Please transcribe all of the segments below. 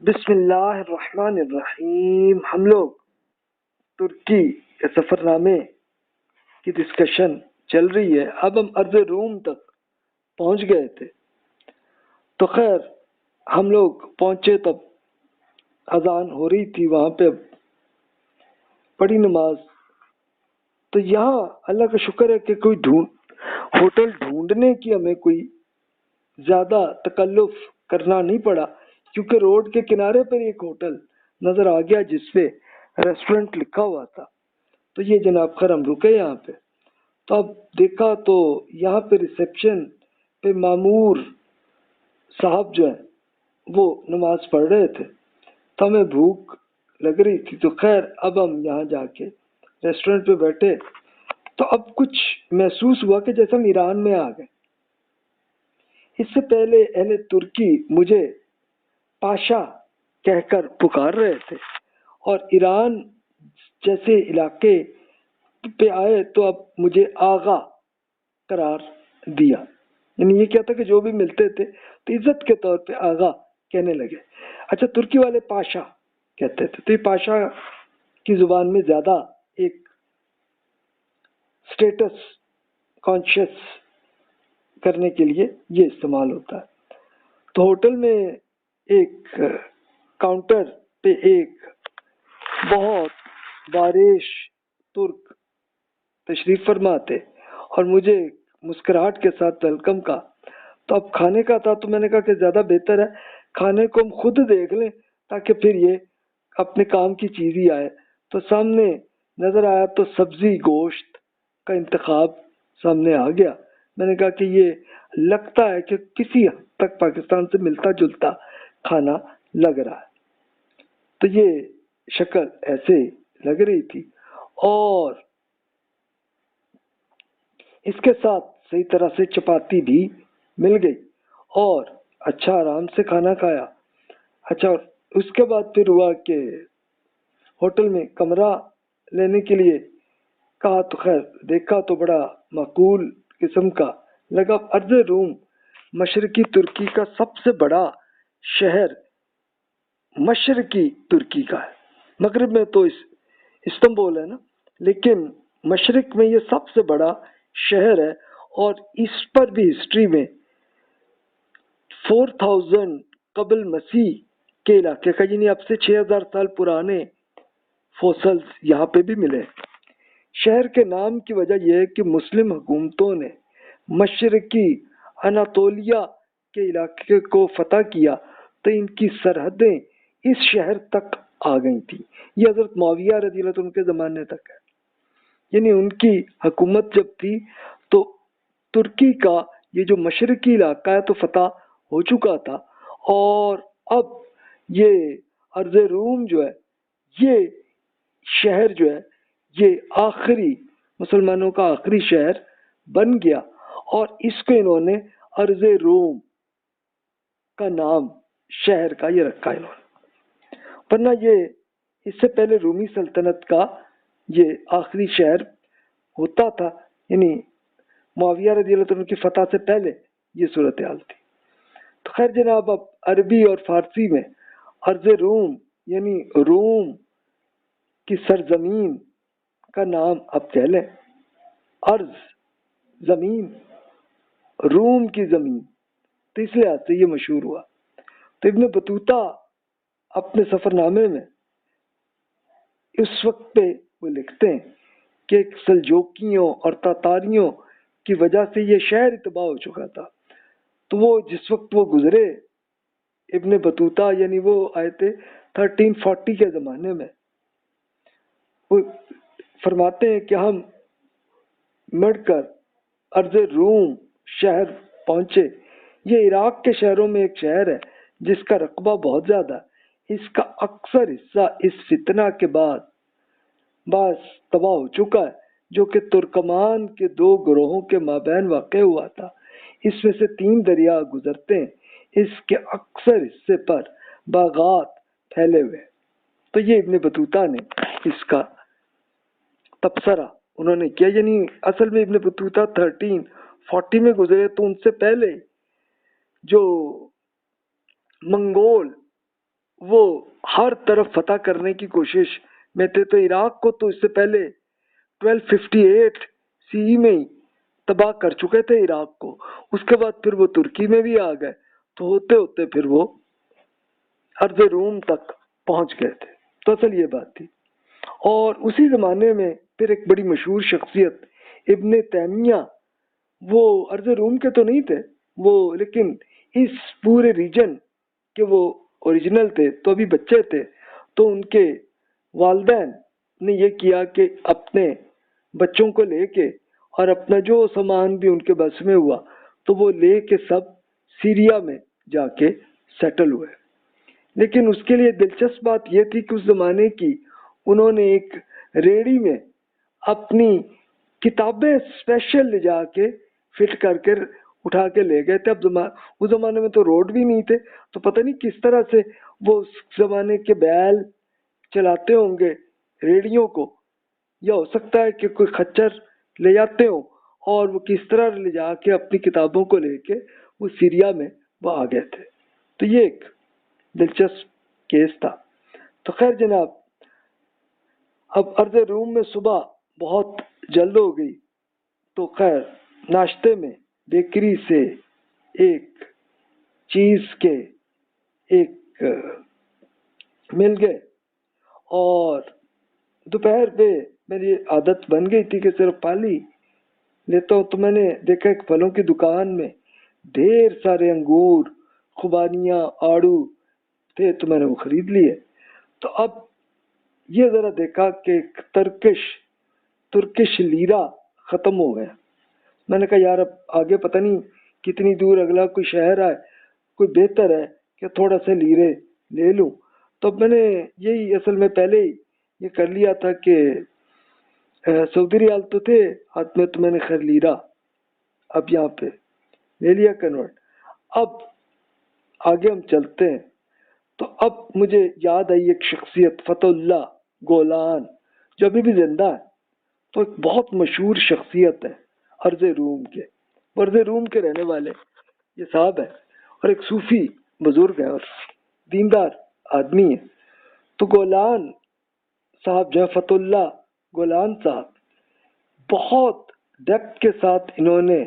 بسم اللہ الرحمن الرحیم. ہم لوگ ترکی کے سفر نامے کی ڈسکشن چل رہی ہے. اب ہم ارض روم تک پہنچ گئے تھے. تو خیر ہم لوگ پہنچے تب اذان ہو رہی تھی. وہاں پہ پڑھی نماز. تو یہاں اللہ کا شکر ہے کہ کوئی ہوٹل ڈھونڈنے کی ہمیں کوئی زیادہ تکلف کرنا نہیں پڑا، کیونکہ روڈ کے کنارے پر ایک ہوٹل نظر آ گیا جس پہ ریسٹورنٹ لکھا ہوا تھا. تو یہ جناب خیر ہم رکے یہاں پہ. تو اب دیکھا تو یہاں پہ ریسیپشن پہ مامور صاحب جو ہیں وہ نماز پڑھ رہے تھے. تو ہمیں بھوک لگ رہی تھی. تو خیر اب ہم یہاں جا کے ریسٹورنٹ پہ بیٹھے. تو اب کچھ محسوس ہوا کہ جیسے ہم ایران میں آ گئے. اس سے پہلے اہل ترکی مجھے پاشا کہہ کر پکار رہے تھے، اور ایران جیسے علاقے پہ آئے تو اب مجھے آغا قرار دیا. یعنی یہ کیا تھا کہ جو بھی ملتے تھے تو عزت کے طور پہ آغا کہنے لگے. اچھا ترکی والے پاشا کہتے تھے. تو یہ پاشا کی زبان میں زیادہ ایک سٹیٹس کانشیس کرنے کے لیے یہ استعمال ہوتا ہے. تو ہوٹل میں ایک کاؤنٹر پہ ایک بہت بارش ترک تشریف فرما تھے اور مجھے مسکراہٹ کے ساتھ ویلکم کا. تو اب کھانے کا تھا تو میں نے کہا کہ زیادہ بہتر ہے کھانے کو ہم خود دیکھ لیں تاکہ پھر یہ اپنے کام کی چیز ہی آئے. تو سامنے نظر آیا تو سبزی گوشت کا انتخاب سامنے آ گیا. میں نے کہا کہ یہ لگتا ہے کہ کسی حد تک پاکستان سے ملتا جلتا کھانا لگ رہا ہے. تو یہ شکل ایسے لگ رہی تھی اور اس کے ساتھ صحیح طرح سے چپاتی بھی مل گئی اور اچھا آرام سے کھانا کھایا. اچھا اور اس کے بعد پھر ہوا کہ ہوٹل میں کمرہ لینے کے لیے کہا. تو خیر دیکھا تو بڑا معقول قسم کا لگا. ارض روم مشرقی ترکی کا سب سے بڑا شہر مشرقی ترکی کا ہے. مغرب میں تو استنبول ہے نا، لیکن مشرق میں یہ سب سے بڑا شہر ہے. اور اس پر بھی ہسٹری میں 4000 قبل مسیح کے علاقے کا، یعنی اب سے 6000 سال پرانے فوسلز یہاں پہ بھی ملے. شہر کے نام کی وجہ یہ ہے کہ مسلم حکومتوں نے مشرقی اناتولیا کے علاقے کو فتح کیا تو ان کی سرحدیں اس شہر تک آ گئی تھی. یہ حضرت معاویہ رضی اللہ عنہ کے زمانے تک ہے. یعنی ان کی حکومت جب تھی تو ترکی کا یہ جو مشرقی علاقہ ہے تو فتح ہو چکا تھا. اور اب یہ ارض روم جو ہے یہ شہر جو ہے یہ آخری مسلمانوں کا آخری شہر بن گیا اور اس کو انہوں نے ارض روم کا نام شہر کا یہ رکھا انہوں نے. ورنہ یہ اس سے پہلے رومی سلطنت کا یہ آخری شہر ہوتا تھا. یعنی معاویہ رضی اللہ عنہ کی فتح سے پہلے یہ صورتحال تھی. تو خیر جناب اب عربی اور فارسی میں ارض روم یعنی روم کی سرزمین کا نام اب کہہ لیں. ارض زمین، روم کی زمین، تو اس لحاظ سے یہ مشہور ہوا. تو ابن بطوطہ اپنے سفر نامے میں اس وقت پہ وہ لکھتے ہیں کہ سلجوکیوں اور تاتاریوں کی وجہ سے یہ شہر تباہ ہو چکا تھا. تو وہ جس وقت وہ گزرے ابن بطوطہ یعنی وہ آئے تھے 1340 کے زمانے میں. وہ فرماتے ہیں کہ ہم مڑ کر ارض روم شہر پہنچے. یہ عراق کے شہروں میں ایک شہر ہے جس کا رقبہ بہت زیادہ ہے. اس کا اکثر حصہ اس فتنہ کے بعد باعث تباہ ہو چکا ہے جو کہ ترکمان کے 2 گروہوں کے مابین واقع ہوا تھا. اس میں سے 3 دریا گزرتے ہیں. اس کے اکثر حصے پر باغات پھیلے ہوئے. تو یہ ابن بطوطہ نے اس کا تبصرہ انہوں نے کیا. یعنی اصل میں ابن بطوطہ 1340 میں گزرے تو ان سے پہلے جو منگول وہ ہر طرف فتح کرنے کی کوشش میں تھے. تو عراق کو تو اس سے پہلے 1258 سی میں ہی تباہ کر چکے تھے عراق کو. اس کے بعد پھر وہ ترکی میں بھی آ گئے. تو ہوتے ہوتے پھر وہ ارض روم تک پہنچ گئے تھے. تو اصل یہ بات تھی. اور اسی زمانے میں پھر ایک بڑی مشہور شخصیت ابن تیمیہ، وہ ارض روم کے تو نہیں تھے وہ، لیکن اس پورے ریجن کے وہ اوریجنل تھے. تو ابھی بچے تھے. تو ان کے والدین نے یہ کیا کہ اپنے بچوں کو لے کے اور اپنا جو سامان بھی ان کے بس میں ہوا تو وہ لے کے سب سیریا میں جا کے سیٹل ہوئے. لیکن اس کے لیے دلچسپ بات یہ تھی کہ اس زمانے کی انہوں نے ایک ریڑی میں اپنی کتابیں اسپیشل لے جا کے فٹ کر کے اٹھا کے لے گئے تھے. اب اس زمانے میں تو روڈ بھی نہیں تھے. تو پتہ نہیں کس طرح سے وہ اس زمانے کے بیل چلاتے ہوں گے ریڑیوں کو، یا ہو سکتا ہے کہ کوئی خچر لے جاتے ہوں، اور وہ کس طرح لے جا کے اپنی کتابوں کو لے کے وہ سیریا میں وہ آ گئے تھے. تو یہ ایک دلچسپ کیس تھا. تو خیر جناب، اب ارض روم میں صبح بہت جلد ہو گئی. تو خیر ناشتے میں بیکری سے ایک چیز کے ایک مل گئے. اور دوپہر پہ میری عادت بن گئی تھی کہ صرف پانی لیتا ہوں. تو میں نے دیکھا ایک پھلوں کی دکان میں ڈھیر سارے انگور، خوبانیاں، آڑو تھے. تو میں نے وہ خرید لیے. تو اب یہ ذرا دیکھا کہ ترکش لیرا ختم ہو گیا. میں نے کہا یار اب آگے پتہ نہیں کتنی دور اگلا کوئی شہر آئے، کوئی بہتر ہے کہ تھوڑا سا لیرے لے لوں. تو اب میں نے یہی اصل میں پہلے ہی یہ کر لیا تھا کہ سعودی ریال تو تھے ہاتھ میں، تو میں نے خیر لیرا اب یہاں پہ لے لیا کنورٹ. اب آگے ہم چلتے ہیں. تو اب مجھے یاد آئی ایک شخصیت فتح اللہ گولان جو ابھی بھی زندہ ہے. تو ایک بہت مشہور شخصیت ہے ارض روم کے. ارض روم کے رہنے والے یہ صاحب ہے، اور ایک صوفی بزرگ ہے اور دیندار آدمی ہے. تو گولان صاحب جو ہے، فتح اللہ گولان صاحب، بہت ڈیپتھ کے ساتھ انہوں نے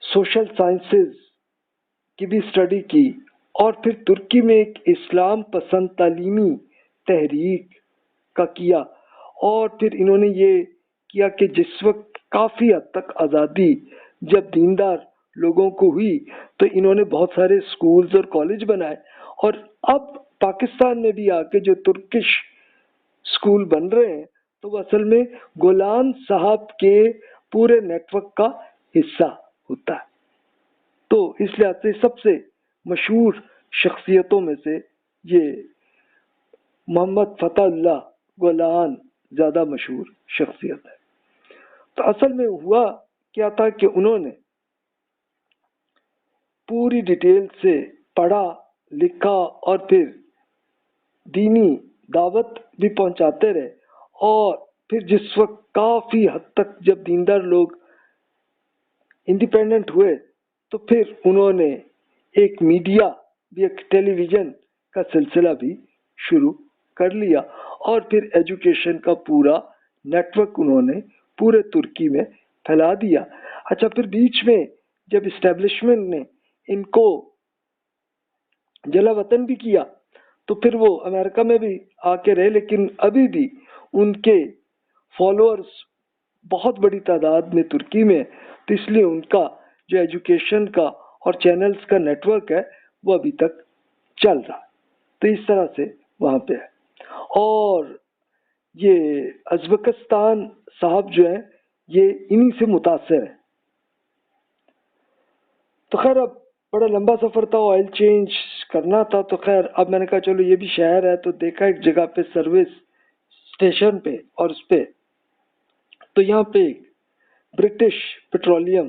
سوشل سائنسز کی بھی اسٹڈی کی، اور پھر ترکی میں ایک اسلام پسند تعلیمی تحریک کا کیا. اور پھر انہوں نے یہ کیا کہ جس وقت کافی حد تک آزادی جب دیندار لوگوں کو ہوئی تو انہوں نے بہت سارے سکولز اور کالج بنائے. اور اب پاکستان میں بھی آ کے جو ترکش سکول بن رہے ہیں تو وہ اصل میں گولان صاحب کے پورے نیٹ ورک کا حصہ ہوتا ہے. تو اس لحاظ سے سب سے مشہور شخصیتوں میں سے یہ محمد فتح اللہ گولان زیادہ مشہور شخصیت ہے. تو اصل میں ہوا کیا تھا کہ انہوں نے پوری ڈیٹیل سے پڑھا لکھا اور پھر دینی دعوت بھی پہنچاتے رہے. اور پھر جس وقت کافی حد تک جب دیندار لوگ انڈیپینڈنٹ ہوئے تو پھر انہوں نے ایک میڈیا بھی، ایک ٹیلی ویژن کا سلسلہ بھی شروع کر لیا، اور پھر ایجوکیشن کا پورا نیٹ ورک انہوں نے پورے ترکی میں پھیلا دیا. اچھا، پھر بیچ میں جب اسٹیبلشمنٹ نے ان کو جلا وطن بھی کیا تو پھر وہ امریکہ میں بھی آ کے رہے، لیکن ابھی بھی ان کے فالوورز بہت بڑی تعداد میں ترکی میں. تو اس لیے ان کا جو ایجوکیشن کا اور چینلز کا نیٹ ورک ہے وہ ابھی تک چل رہا. تو اس طرح سے وہاں پہ ہے. اور یہ ازبکستان صاحب جو ہیں یہ انہی سے متاثر ہے. تو خیر اب بڑا لمبا سفر تھا، آئل چینج کرنا تھا. تو خیر اب میں نے کہا چلو یہ بھی شہر ہے، تو دیکھا ایک جگہ پہ سروس اسٹیشن پہ، اور اس پہ تو یہاں پہ برٹش پیٹرولیم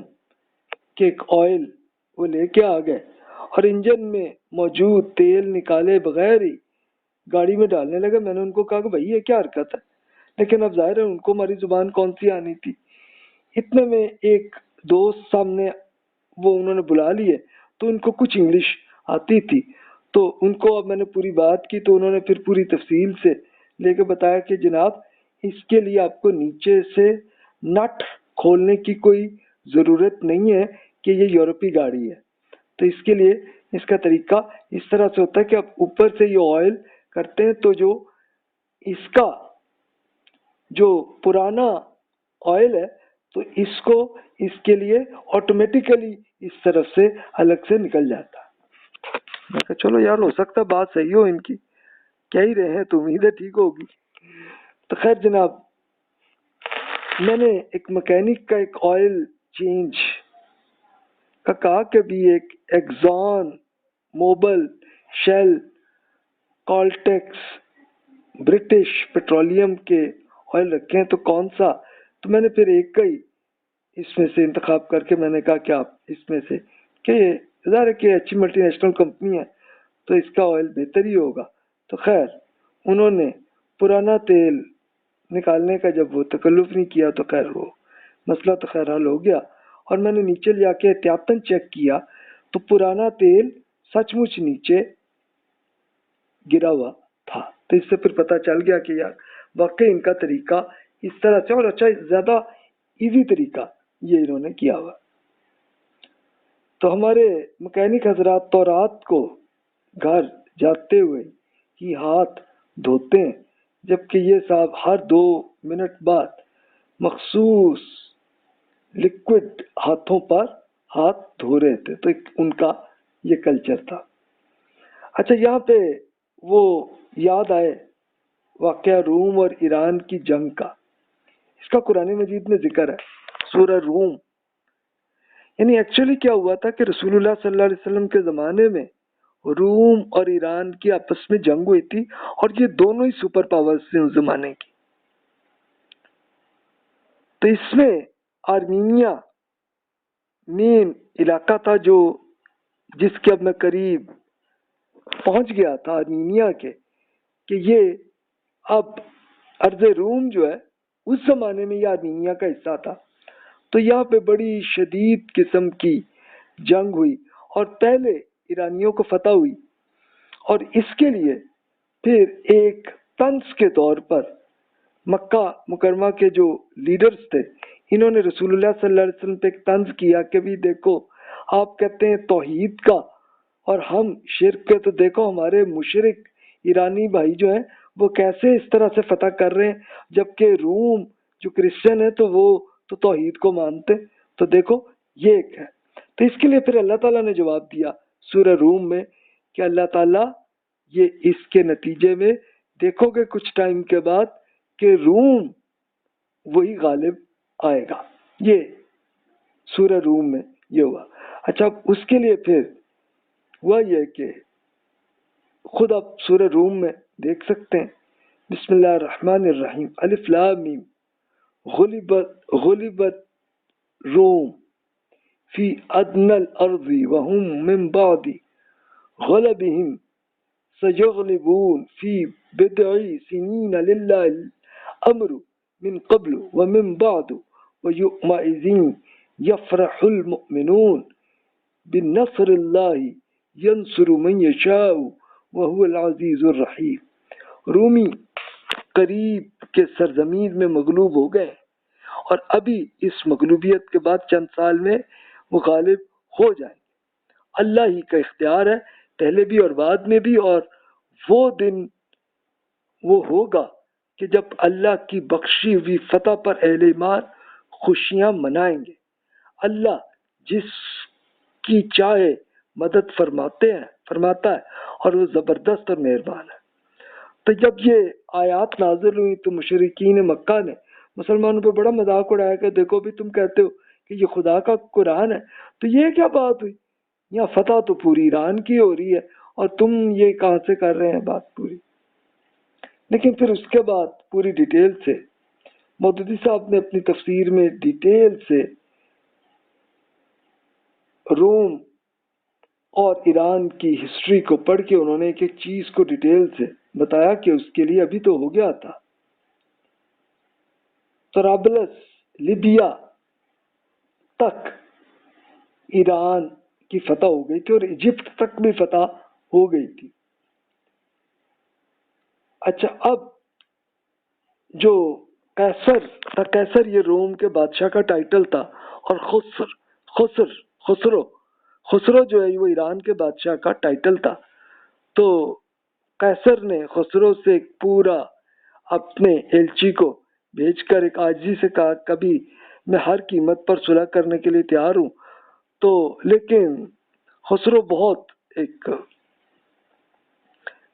کے ایک آئل وہ لے کے آ گئے، اور انجن میں موجود تیل نکالے بغیر ہی گاڑی میں ڈالنے لگے. میں نے ان کو کہا کہ بھائی یہ کیا حرکت ہے، لیکن اب ظاہر ہے ان کو ہماری زبان کون سی آنی تھی. اتنے میں ایک دوست سامنے وہ انہوں نے بلا لیے، تو ان کو کچھ انگلش آتی تھی. تو ان کو اب میں نے پوری بات کی تو انہوں نے پھر پوری تفصیل سے لے کے بتایا کہ جناب اس کے لیے آپ کو نیچے سے نٹ کھولنے کی کوئی ضرورت نہیں ہے کہ یہ یورپی گاڑی ہے. تو اس کے لیے اس کا طریقہ اس طرح سے ہوتا ہے کہ آپ اوپر سے یہ آئل کرتے ہیں تو جو اس کا جو پرانا آئل ہے تو اس کو اس کے لیے آٹومیٹیکلی اس طرف سے الگ سے نکل جاتا. میں کہا چلو یار ہو سکتا ہے بات صحیح ہو ان کی، کہہ ہی رہے ہیں تو امید ہے ٹھیک ہوگی. تو خیر جناب میں نے ایک مکینک کا ایک آئل چینج کا کہا کہ بھی ایک ایگزان، موبل، شیل، کالٹیکس، برٹش پیٹرولیم کے آئل رکھے ہیں تو کون سا. تو میں نے پھر ایک کا ہی اس میں سے انتخاب کر کے میں نے کہا کہ آپ اس میں سے کہ ظاہر ہے کہ اچھی ملٹی نیشنل کمپنی ہے تو اس کا آئل بہتر ہی ہوگا. تو خیر انہوں نے پرانا تیل نکالنے کا جب وہ تکلف نہیں کیا تو خیر وہ مسئلہ تو خیر حل ہو گیا. اور میں نے نیچے لے کے احتیاطاً چیک کیا تو پرانا تیل سچ مچ نیچے گرا ہوا تھا. تو اس سے پھر پتہ چل گیا کہ یار واقعی ان کا طریقہ اس طرح سے اور اچھا زیادہ ایزی طریقہ یہ انہوں نے کیا ہوا. تو ہمارے مکینک حضرات تو رات کو گھر جاتے ہوئے ہی ہاتھ دھوتے ہیں، جبکہ یہ صاحب ہر 2 منٹ بعد مخصوص لکوڈ ہاتھوں پر ہاتھ دھو رہے تھے. تو ان کا یہ کلچر تھا. اچھا یہاں پہ وہ یاد آئے واقعہ روم اور ایران کی جنگ کا. اس کا قرآن مجید میں ذکر ہے سورہ روم. یعنی ایکچولی کیا ہوا تھا کہ رسول اللہ صلی اللہ علیہ وسلم کے زمانے میں روم اور ایران کی آپس میں جنگ ہوئی تھی اور یہ دونوں ہی سپر پاورز تھے اس زمانے کی. تو اس میں آرمینیا مین علاقہ تھا جو جس کے اب میں قریب پہنچ گیا تھا آرمینیا کے کہ یہ اب ارض روم جو ہے اس زمانے میں یہ آرمینیا کا حصہ تھا. تو یہاں پہ بڑی شدید قسم کی جنگ ہوئی اور پہلے ایرانیوں کو فتح ہوئی اور اس کے لیے پھر ایک طنز کے طور پر مکہ مکرمہ کے جو لیڈرز تھے انہوں نے رسول اللہ صلی اللہ علیہ وسلم پہ ایک طنز کیا کہ بھی دیکھو آپ کہتے ہیں توحید کا اور ہم شرک کے، تو دیکھو ہمارے مشرک ایرانی بھائی جو ہیں وہ کیسے اس طرح سے فتح کر رہے ہیں، جبکہ روم جو کرسچن ہے تو وہ تو توحید کو مانتے. تو دیکھو یہ ایک ہے. تو اس کے لیے پھر اللہ تعالیٰ نے جواب دیا سورہ روم میں کہ اللہ تعالیٰ یہ اس کے نتیجے میں دیکھو گے کچھ ٹائم کے بعد کہ روم وہی غالب آئے گا. یہ سورہ روم میں یہ ہوا. اچھا اس کے لیے پھر ہوا یہ کہ خود آپ سورہ روم میں دیکھ سکتے ہیں بسم اللہ الرحمن الرحیم الف لام میم غلبت روم فی ادنى الارض وهم من بعد غلبهم سيغلبون في بضع سنين لله الامر من قبل ومن بعد ويومئذ يفرح المؤمنون بنصر الله ينصر من يشاء وهو العزيز الرحيم. رومی قریب کے سرزمین میں مغلوب ہو گئے اور ابھی اس مغلوبیت کے بعد چند سال میں وہ غالب ہو جائیں. اللہ ہی کا اختیار ہے پہلے بھی اور بعد میں بھی، اور وہ دن وہ ہوگا کہ جب اللہ کی بخشی ہوئی فتح پر اہل ایمان خوشیاں منائیں گے. اللہ جس کی چاہے مدد فرماتا ہے اور وہ زبردست اور مہربان ہے. تو جب یہ آیات نازل ہوئی تو مشرکین مکہ نے مسلمانوں پہ بڑا مذاق اڑایا کہ دیکھو بھی تم کہتے ہو کہ یہ خدا کا قرآن ہے تو یہ کیا بات ہوئی، یہاں فتح تو پوری ایران کی ہو رہی ہے اور تم یہ کہاں سے کر رہے ہیں بات پوری. لیکن پھر اس کے بعد پوری ڈیٹیل سے مودودی صاحب نے اپنی تفسیر میں ڈیٹیل سے روم اور ایران کی ہسٹری کو پڑھ کے انہوں نے ایک ایک چیز کو ڈیٹیل سے بتایا کہ اس کے لیے ابھی تو ہو گیا تھا طرابلس لیبیا تک ایران کی فتح ہو گئی تھی اور ایجپٹ تک بھی فتح ہو گئی تھی. اچھا، اب جو قیصر تھا، قیصر یہ روم کے بادشاہ کا ٹائٹل تھا، اور خسرو جو ہے وہ ایران کے بادشاہ کا ٹائٹل تھا. تو قیصر نے خسرو سے ایک پورا اپنے ایلچی کو بھیج کر ایک عاجزی سے کہا کبھی میں ہر قیمت پر صلح کرنے کے لیے تیار ہوں. تو لیکن خسرو بہت ایک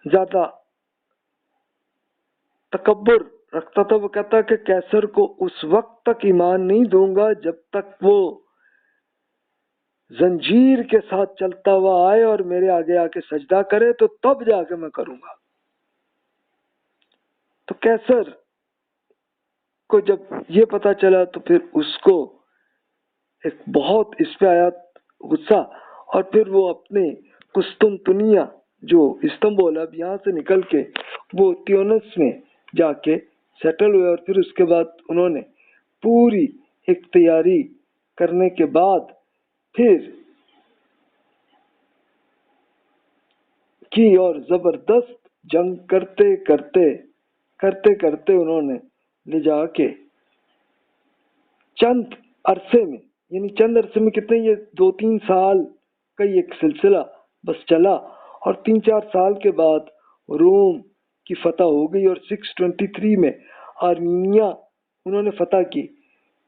زیادہ تکبر رکھتا تھا. وہ کہتا کہ قیصر کو اس وقت تک ایمان نہیں دوں گا جب تک وہ زنجیر کے ساتھ چلتا ہوا آئے اور میرے آگے آ کے سجدہ کرے، تو تب جا کے میں کروں گا. تو قیصر کو جب یہ پتا چلا تو پھر اس کو ایک بہت اس پہ آیا غصہ، اور پھر وہ اپنے قسطنطنیہ جو استنبول، اب یہاں سے نکل کے وہ تیونس میں جا کے سیٹل ہوئے. اور پھر اس کے بعد انہوں نے پوری ایک تیاری کرنے کے بعد پھر کی، اور زبردست جنگ کرتے کرتے انہوں نے لے جا کے چند عرصے میں کتنے، یہ 2-3 سال کا ایک سلسلہ بس چلا، اور 3-4 سال کے بعد روم کی فتح ہو گئی. اور 623 میں آرمینیا انہوں نے فتح کی،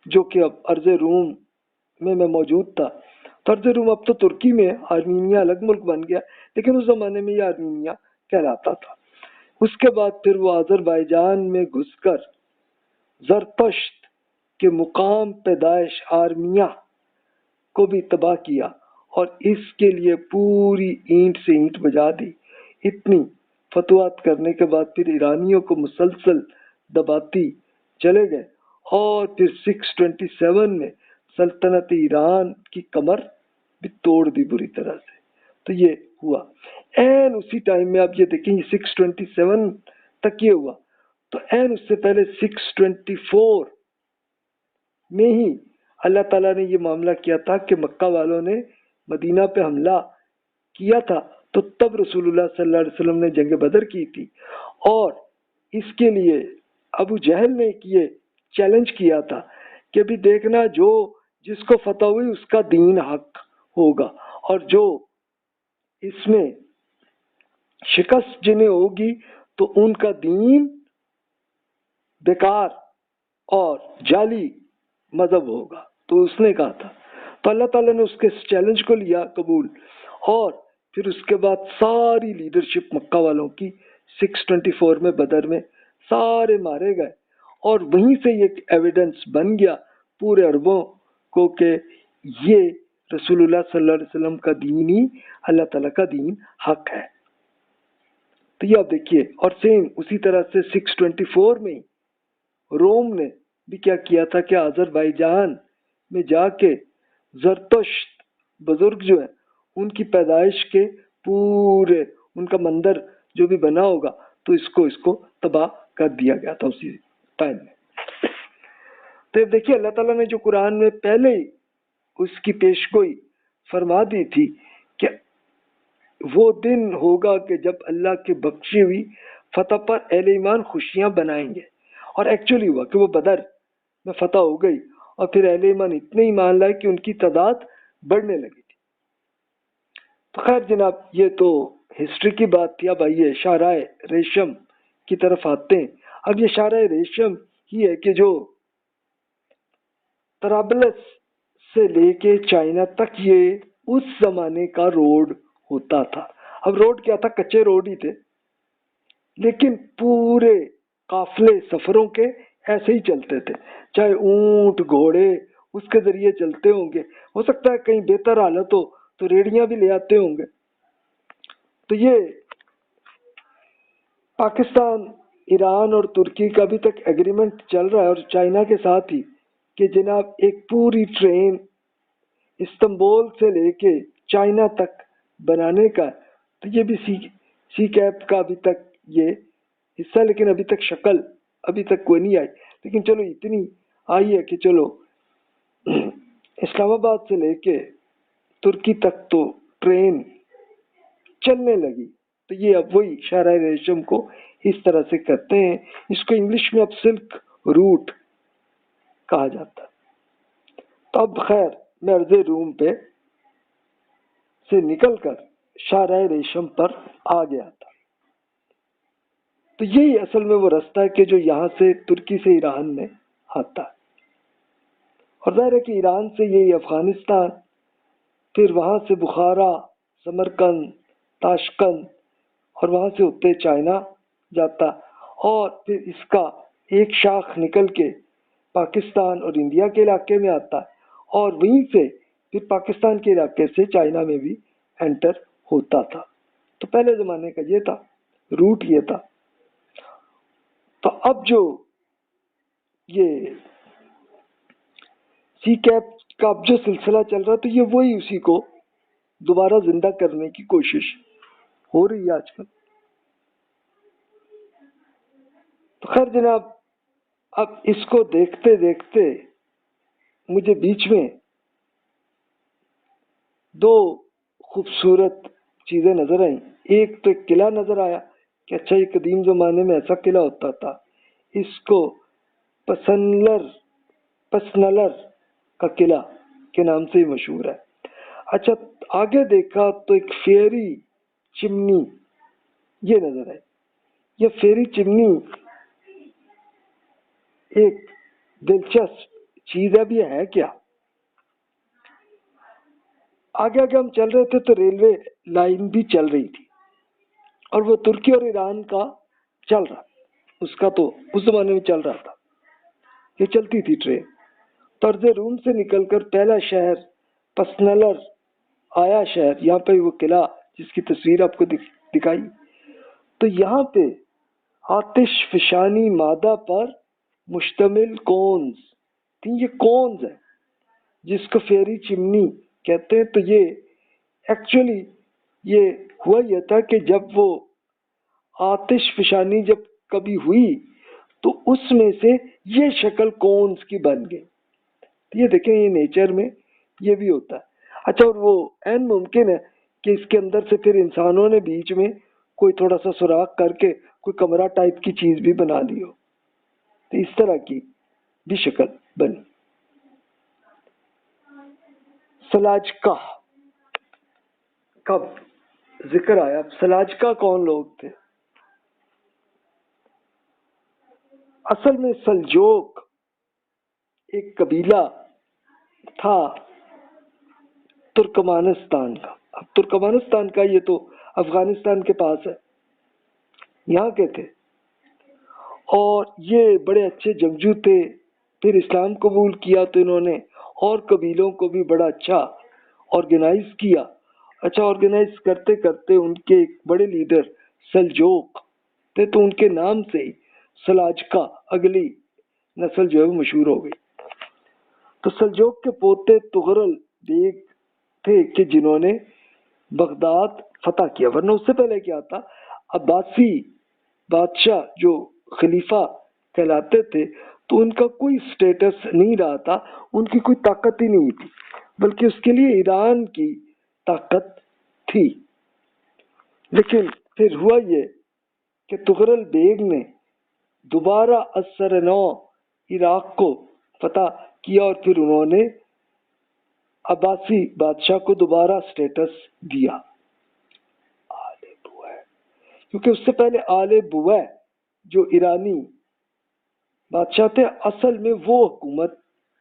جو کہ اب ارض روم میں موجود تھا. تو ارض روم اب تو ترکی میں، آرمینیا الگ ملک بن گیا، لیکن اس زمانے میں یہ آرمینیا کہلاتا تھا. اس کے بعد پھر وہ آذربائیجان میں گھس کر زرتشت کے مقام پیدائش آرمیا کو بھی تباہ کیا، اور اس کے لیے پوری اینٹ سے اینٹ بجا دی. اتنی فتوحات کرنے کے بعد پھر ایرانیوں کو مسلسل دباتی چلے گئے، اور پھر 627 میں سلطنت ایران کی کمر بھی توڑ دی بری طرح سے. تو یہ ہوا این اسی ٹائم میں. آپ یہ دیکھیں 627 تک یہ ہوا، تو این اس سے پہلے 624 میں ہی اللہ تعالیٰ نے یہ معاملہ کیا تھا کہ مکہ والوں نے مدینہ پہ حملہ کیا تھا. تو تب رسول اللہ صلی اللہ علیہ وسلم نے جنگ بدر کی تھی، اور اس کے لیے ابو جہل نے یہ چیلنج کیا تھا کہ بھی دیکھنا، جو جس کو فتح ہوئی اس کا دین حق ہوگا، اور جو اس میں شکست جنہیں ہوگی تو ان کا دین بیکار اور جعلی مذہب ہوگا. تو اس نے کہا تھا، تو اللہ تعالیٰ نے اس کے چیلنج کو لیا قبول، اور پھر اس کے بعد ساری لیڈرشپ مکہ والوں کی 624 میں بدر میں سارے مارے گئے. اور وہیں سے یہ ایویڈنس بن گیا پورے عربوں کو کہ یہ رسول اللہ صلی اللہ علیہ وسلم کا دین ہی اللہ تعالیٰ کا دین حق ہے. تو یہ آپ دیکھیے، اور سیم اسی طرح سے 624 میں روم نے بھی کیا کیا تھا کہ آذربائیجان میں جا کے زرتشت بزرگ جو ہے ان کی پیدائش کے پورے ان کا مندر جو بھی بنا ہوگا تو اس کو تباہ کر دیا گیا تھا اسی ٹائم میں. تو اب دیکھیے اللہ تعالیٰ نے جو قرآن میں پہلے ہی اس کی پیشگوئی فرما دی تھی کہ وہ دن ہوگا کہ جب اللہ کے بخشی ہوئی فتح پر اہل ایمان خوشیاں بنائیں گے. اور ایکچولی ہوا کہ وہ بدر میں فتح ہو گئی، اور پھر اہل ایمان اتنے ایمان لائے کہ ان کی تعداد بڑھنے لگی تھی. تو خیر جناب، یہ تو ہسٹری کی بات تھی. اب آئیے شاہراہ ریشم کی طرف آتے ہیں. اب یہ شاہراہ ریشم ہی ہے کہ جو طرابلس سے لے کے چائنا تک یہ اس زمانے کا روڈ ہوتا تھا. اب روڈ کیا تھا؟ کچے روڈ ہی تھے، لیکن پورے قافلے سفروں کے ایسے ہی چلتے تھے، چاہے اونٹ گھوڑے اس کے ذریعے چلتے ہوں گے. ہو سکتا ہے کہیں بہتر حالت ہو تو ریڑیاں بھی لے آتے ہوں گے. تو یہ پاکستان، ایران اور ترکی کا ابھی تک ایگریمنٹ چل رہا ہے، اور چائنا کے ساتھ ہی، کہ جناب ایک پوری ٹرین استنبول سے لے کے چائنا تک بنانے کا. تو یہ بھی سی کیپ کا ابھی تک یہ حصہ، لیکن ابھی تک شکل ابھی تک کوئی نہیں آئی. لیکن چلو اتنی آئی ہے کہ چلو اسلام آباد سے لے کے ترکی تک تو ٹرین چلنے لگی. تو یہ اب وہی شاہراہ ریشم کو اس طرح سے کہتے ہیں. اس کو انگلش میں اب سلک روٹ کہا جاتا ہے. تو اب خیر میں ارض روم پہ سے نکل کر شاہراہ ریشم پر آ گیا تھا. تو یہی اصل میں وہ رستہ ہے کہ جو یہاں سے ترکی سے ایران میں آتا ہے. اور ظاہر ہے کہ ایران سے یہی افغانستان، پھر وہاں سے بخارا، سمرقند، تاشقند، اور وہاں سے ہوتے چائنا جاتا، اور پھر اس کا ایک شاخ نکل کے پاکستان اور انڈیا کے علاقے میں آتا، اور وہیں سے پھر پاکستان کے علاقے سے چائنا میں بھی انٹر ہوتا تھا. تو پہلے زمانے کا یہ تھا، روٹ یہ تھا. تو اب جو یہ سی کیپ کا اب جو سلسلہ چل رہا، تو یہ وہی اسی کو دوبارہ زندہ کرنے کی کوشش ہو رہی ہے آج کل. تو خیر جناب، اب اس کو دیکھتے دیکھتے مجھے بیچ میں دو خوبصورت چیزیں نظر آئیں. ایک تو ایک قلعہ نظر آیا کہ اچھا یہ قدیم زمانے میں ایسا قلعہ ہوتا تھا. اس کو پسنلر کا قلعہ کے نام سے ہی مشہور ہے. اچھا آگے دیکھا تو ایک فیری چمنی یہ نظر آئی. یہ فیری چمنی ایک دلچسپ چیز ہے. بھی ہے کیا؟ آگے آگے ہم چل رہے تھے تو ریلوے لائن بھی چل رہی تھی، اور وہ ترکی اور ایران کا چل رہا. اس کا تو اس زمانے میں چل رہا تھا، یہ چلتی تھی ٹرین. طرز روم سے نکل کر پہلا شہر پسنلر آیا شہر. یہاں پہ وہ قلعہ جس کی تصویر آپ کو دکھائی. تو یہاں پہ آتش فشانی مادہ پر مشتمل کونز تھی. یہ کونز ہے جس کو فیری چمنی کہتے ہیں. تو یہ ایکچولی یہ ہوا یہ تھا کہ جب وہ آتش فشانی جب کبھی ہوئی تو اس میں سے یہ شکل کونز کی بن گئی. یہ دیکھیں یہ نیچر میں یہ بھی ہوتا ہے. اچھا اور وہ عین ممکن ہے کہ اس کے اندر سے پھر انسانوں نے بیچ میں کوئی تھوڑا سا سوراخ کر کے کوئی کمرہ ٹائپ کی چیز بھی بنا لی ہو. تو اس طرح کی بھی شکل بنی. سلاجقہ کا ذکر آیا. سلاجقہ کون لوگ تھے؟ اصل میں سلجوق ایک قبیلہ تھا ترکمانستان کا. اب ترکمانستان کا یہ تو افغانستان کے پاس ہے، یہاں کے تھے، اور یہ بڑے اچھے جنگجو تھے. پھر اسلام قبول کیا تو انہوں نے اور قبیلوں کو بھی بڑا اچھا آرگنائز کیا. اچھا آرگنائز کرتے کرتے ان کے ایک بڑے لیڈر سلجوق تھے، تو ان کے نام سے ہی سلاجقہ اگلی نسل جو ہے وہ مشہور ہو گئی. تو سلجوق کے پوتے تغرل بیگ تھے کہ جنہوں نے بغداد فتح کیا. ورنہ اس سے پہلے کیا تھا، عباسی بادشاہ جو خلیفہ کہلاتے تھے تو ان کا کوئی سٹیٹس نہیں رہا تھا، ان کی کوئی طاقت ہی نہیں تھی، بلکہ اس کے لیے ایران کی طاقت تھی. لیکن پھر ہوا یہ کہ تغرل بیگ نے دوبارہ اثر نو عراق کو فتح کیا، اور پھر انہوں نے عباسی بادشاہ کو دوبارہ سٹیٹس دیا آل بوئے، کیونکہ اس سے پہلے آل بوئے جو ایرانی بادشاہ تھے اصل میں وہ حکومت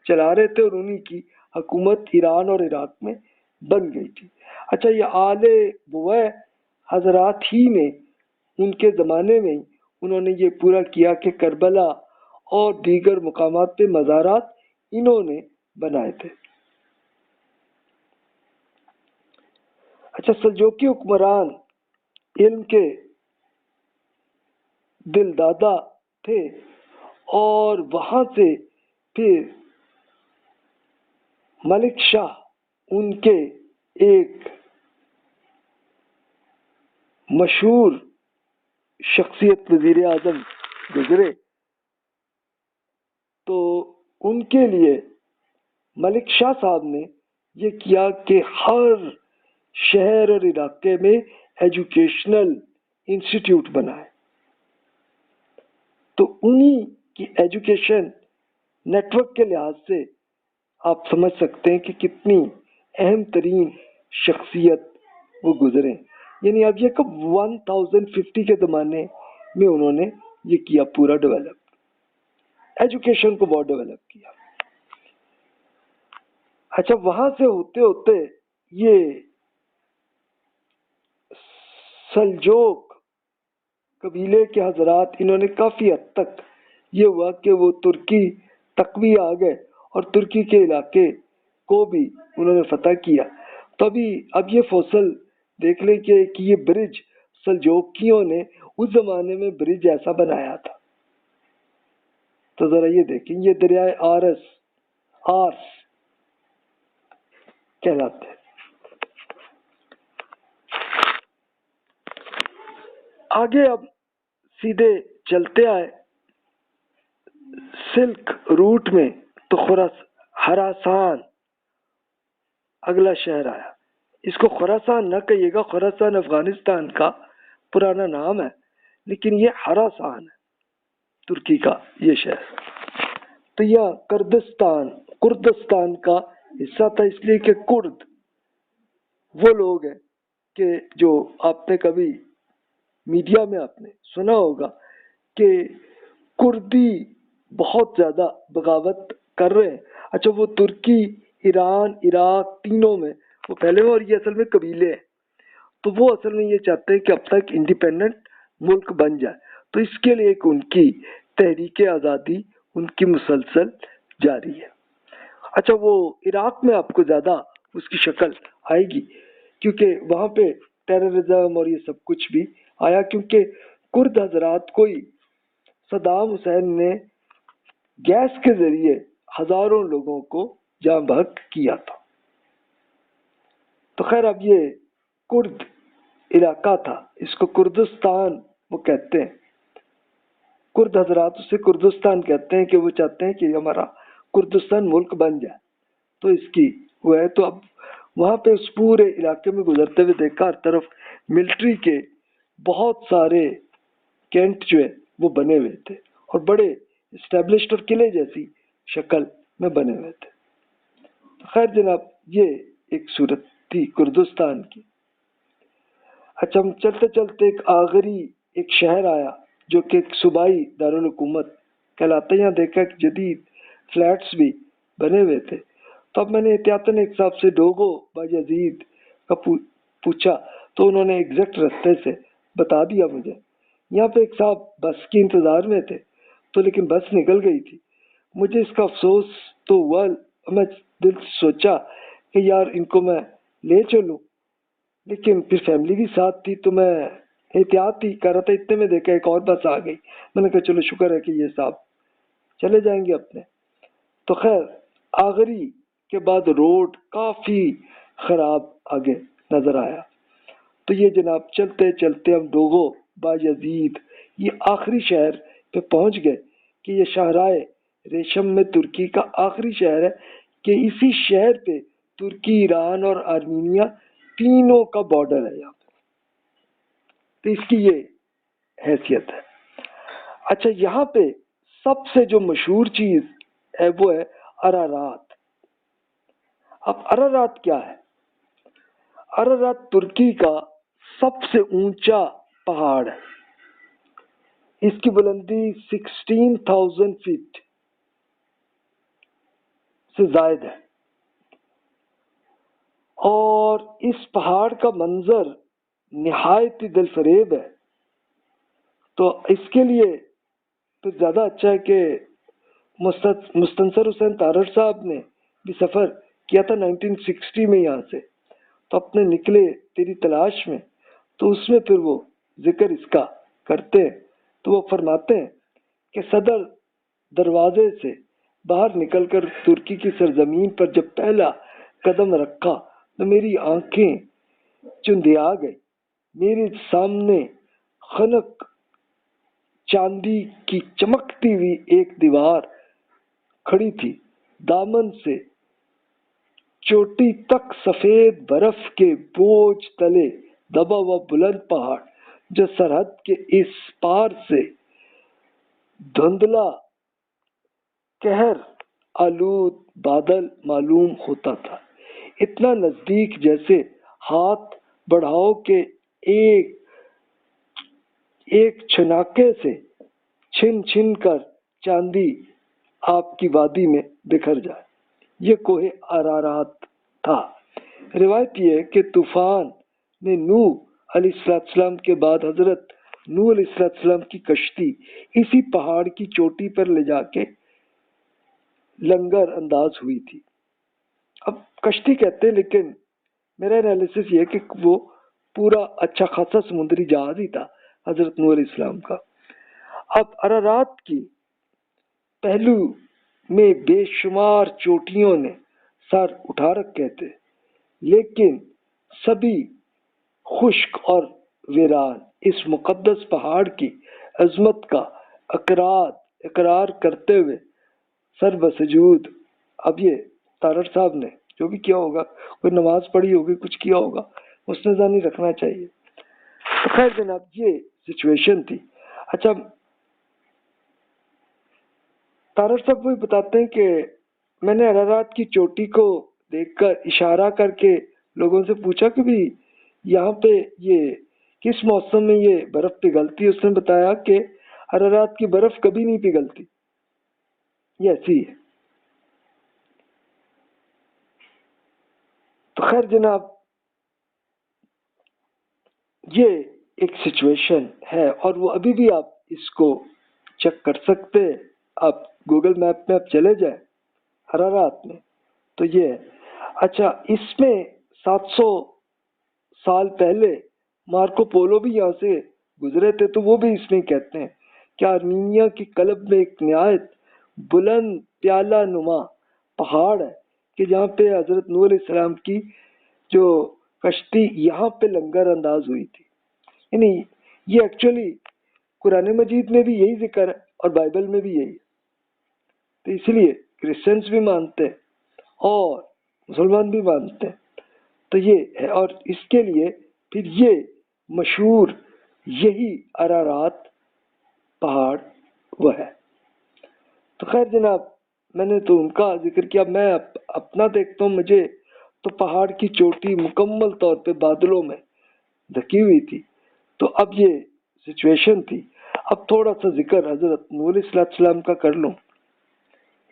چلا رہے تھے، اور انہی کی حکومت ایران اور عراق میں بن گئی تھی. اچھا یہ آل بوئے حضرات ہی نے ان کے زمانے میں انہوں نے یہ پورا کیا کہ کربلا اور دیگر مقامات پہ مزارات انہوں نے بنائے تھے. اچھا سلجوقی حکمران علم کے دل دادا تھے، اور وہاں سے پھر ملک شاہ ان کے ایک مشہور شخصیت وزیر اعظم گزرے. تو ان کے لیے ملک شاہ صاحب نے یہ کیا کہ ہر شہر اور علاقے میں ایجوکیشنل انسٹیٹیوٹ بنائے. تو انہی کی ایجوکیشن نیٹورک کے لحاظ سے آپ سمجھ سکتے ہیں کہ کتنی اہم ترین شخصیت وہ گزرے. یعنی اب یہ کب 1050 کے زمانے میں انہوں نے یہ کیا، پورا ڈیولپ، ایجوکیشن کو بہت ڈیولپ کیا. اچھا، وہاں سے ہوتے ہوتے یہ سلجوق قبیلے کے حضرات، انہوں نے کافی حد تک یہ ہوا کہ وہ ترکی تک بھی آ گئے اور ترکی کے علاقے کو بھی انہوں نے فتح کیا. تبھی اب یہ فصل دیکھ لیں کہ یہ برج سلجوقیوں نے اس زمانے میں برج ایسا بنایا تھا. تو ذرا یہ دیکھیں، یہ دریائے آرس کہلاتے ہیں. آگے اب سیدھے چلتے آئے سلک روٹ میں تو خراسان اگلا شہر آیا. اس کو خراسان نہ کہیے گا، خراسان افغانستان کا پرانا نام ہے، لیکن یہ خراسان ہے ترکی کا یہ شہر. تو یہ کردستان کا حصہ تھا، اس لیے کہ کرد وہ لوگ ہیں کہ جو آپ نے کبھی میڈیا میں آپ نے سنا ہوگا کہ کردی بہت زیادہ بغاوت کر رہے ہیں. اچھا، وہ ترکی، ایران، عراق تینوں میں وہ پہلے میں، اور یہ اصل میں قبیلے ہیں. تو وہ اصل میں یہ چاہتے ہیں کہ اب تک انڈیپینڈنٹ ملک بن جائے. تو اس کے لیے ایک ان کی تحریک آزادی ان کی مسلسل جاری ہے. اچھا، وہ عراق میں آپ کو زیادہ اس کی شکل آئے گی کیونکہ وہاں پہ ٹیررزم اور یہ سب کچھ بھی آیا، کیونکہ کرد حضرات کو ہی صدام حسین نے گیس کے ذریعے ہزاروں لوگوں کو جاں بحق کیا تھا. تو خیر، اب یہ کرد علاقہ تھا، اس کو کردستان وہ کہتے ہیں. کرد حضرات اسے کردستان کہتے ہیں کہ وہ چاہتے ہیں کہ ہمارا کردستان ملک بن جائے. تو اس کی وہ ہے. تو اب وہاں پہ اس پورے علاقے میں گزرتے ہوئے دیکھا ہر طرف ملٹری کے بہت سارے کینٹ جو ہے وہ بنے ہوئے تھے اور بڑے اسٹیبلشڈ اور قلعے جیسی شکل میں بنے ہوئے تھے. خیر جناب، یہ ایک صورت تھی کردستان کی. اچھا، ہم چلتے چلتے ایک آخری ایک شہر آیا جو کہ ایک صوبائی دارالحکومت کہلاتا ہے. یہاں دیکھا کہ جدید فلیٹس بھی بنے ہوئے تھے. تو اب میں نے احتیاطاً ایک صاحب سے ڈوگو بایزید کا پوچھا تو انہوں نے ایگزیکٹ رستے سے بتا دیا مجھے. یہاں پہ ایک صاحب بس کے انتظار میں تھے تو لیکن بس نکل گئی تھی. مجھے اس کا افسوس تو ہوا، میں دل سے سوچا کہ یار ان کو میں لے چلوں، لیکن پھر فیملی بھی ساتھ تھی تو میں احتیاط ہی کر رہا تھا. اتنے میں دیکھا ایک اور بس آ گئی. میں نے کہا چلو شکر ہے کہ یہ صاحب چلے جائیں گے اپنے. تو خیر آخری کے بعد روڈ کافی خراب آگے نظر آیا. تو یہ جناب چلتے چلتے ہم ڈوگو بایزید یہ آخری شہر پہ پہنچ گئے کہ یہ شاہراہ ریشم میں ترکی کا آخری شہر ہے کہ اسی شہر پہ ترکی، ایران اور آرمینیا تینوں کا بارڈر ہے یہاں پہ. تو اس کی یہ حیثیت ہے. اچھا، یہاں پہ سب سے جو مشہور چیز ہے وہ ہے ارارات. اب ارارات کیا ہے؟ ارارات ترکی کا سب سے اونچا پہاڑ ہے. اس کی بلندی 16,000 فیٹ سے زائد ہے اور اس پہاڑ کا منظر نہایت دلفریب ہے. تو اس کے لیے تو زیادہ اچھا ہے کہ مستنصر حسین تارڑ صاحب نے بھی سفر کیا تھا 1960 میں یہاں سے. تو اپنے نکلے تیری تلاش میں، تو اس میں پھر وہ ذکر اس کا کرتے ہیں. تو وہ فرماتے ہیں کہ صدر دروازے سے باہر نکل کر ترکی کی سرزمین پر جب پہلا قدم رکھا تو میری آنکھیں چندیا گئی. میرے سامنے خنک چاندی کی چمکتی ہوئی ایک دیوار کھڑی تھی. دامن سے چوٹی تک سفید برف کے بوجھ تلے دبا ہوا بلند پہاڑ جو سرحد کے اس پار سے دھندلا قہر آلود بادل معلوم ہوتا تھا، اتنا نزدیک جیسے ہاتھ بڑھاؤ کہ ایک ایک چھناکے سے چھن چھن کر چاندی آپ کی وادی میں بکھر جائے۔ یہ کوہ ارارات تھا۔ روایت یہ ہے کہ طوفان نے نوح علیہ السلام کے بعد حضرت نوح علیہ السلام کی کشتی اسی پہاڑ کی چوٹی پر لے جا کے لنگر انداز ہوئی تھی۔ اب کشتی کہتے ہیں، لیکن میرا انالیسس یہ ہے کہ وہ پورا اچھا خاصا سمندری جہاز ہی تھا حضرت نوح علیہ السلام کا۔ اب ارارات کی پہلو میں بے شمار چوٹیوں نے سر اٹھا رکھے تھے، لیکن سبھی خشک اور ویران اس مقدس پہاڑ کی عظمت کا اقرار کرتے ہوئے سر بسجود۔ اب یہ تارڑ صاحب نے جو بھی کیا ہوگا، کوئی نماز پڑھی ہوگی، کچھ کیا ہوگا، اس نے ذہنی رکھنا چاہیے۔ تو خیر جناب، یہ سچویشن تھی۔ اچھا، تارڑ صاحب وہی بتاتے ہیں کہ میں نے ارارات کی چوٹی کو دیکھ کر اشارہ کر کے لوگوں سے پوچھا کہ بھی یہاں پہ یہ کس موسم میں یہ برف پگھلتی ہے۔ اس نے بتایا کہ ارارات کی برف کبھی نہیں پگھلتی، یہ ایسی ہے۔ تو خیر جناب، یہ ایک سچویشن ہے، اور وہ ابھی بھی آپ اس کو چیک کر سکتے۔ آپ گوگل میپ میں آپ چلے جائیں ارارات میں تو یہ ہے۔ اچھا، اس میں 700 سال پہلے مارکو پولو بھی یہاں سے گزرے تھے، تو وہ بھی اس میں کہتے ہیں کہ آرمینیا کی قلب میں ایک نہایت بلند پیالہ نما پہاڑ ہے کہ جہاں پہ حضرت نوح علیہ السلام کی جو کشتی یہاں پہ لنگر انداز ہوئی تھی۔ یعنی یہ ایکچولی قرآن مجید میں بھی یہی ذکر ہے اور بائبل میں بھی یہی ہے، تو اس لیے کرسچنس بھی مانتے ہیں اور مسلمان بھی مانتے ہیں۔ تو یہ ہے، اور اس کے لیے پھر یہ مشہور یہی ارارات پہاڑ وہ ہے۔ تو خیر جناب، میں نے تو ان کا ذکر کیا، میں اپنا دیکھتا ہوں، مجھے تو پہاڑ کی چوٹی مکمل طور پہ بادلوں میں ڈھکی ہوئی تھی۔ تو اب یہ سچویشن تھی۔ اب تھوڑا سا ذکر حضرت نوح علیہ السلام کا کر لوں۔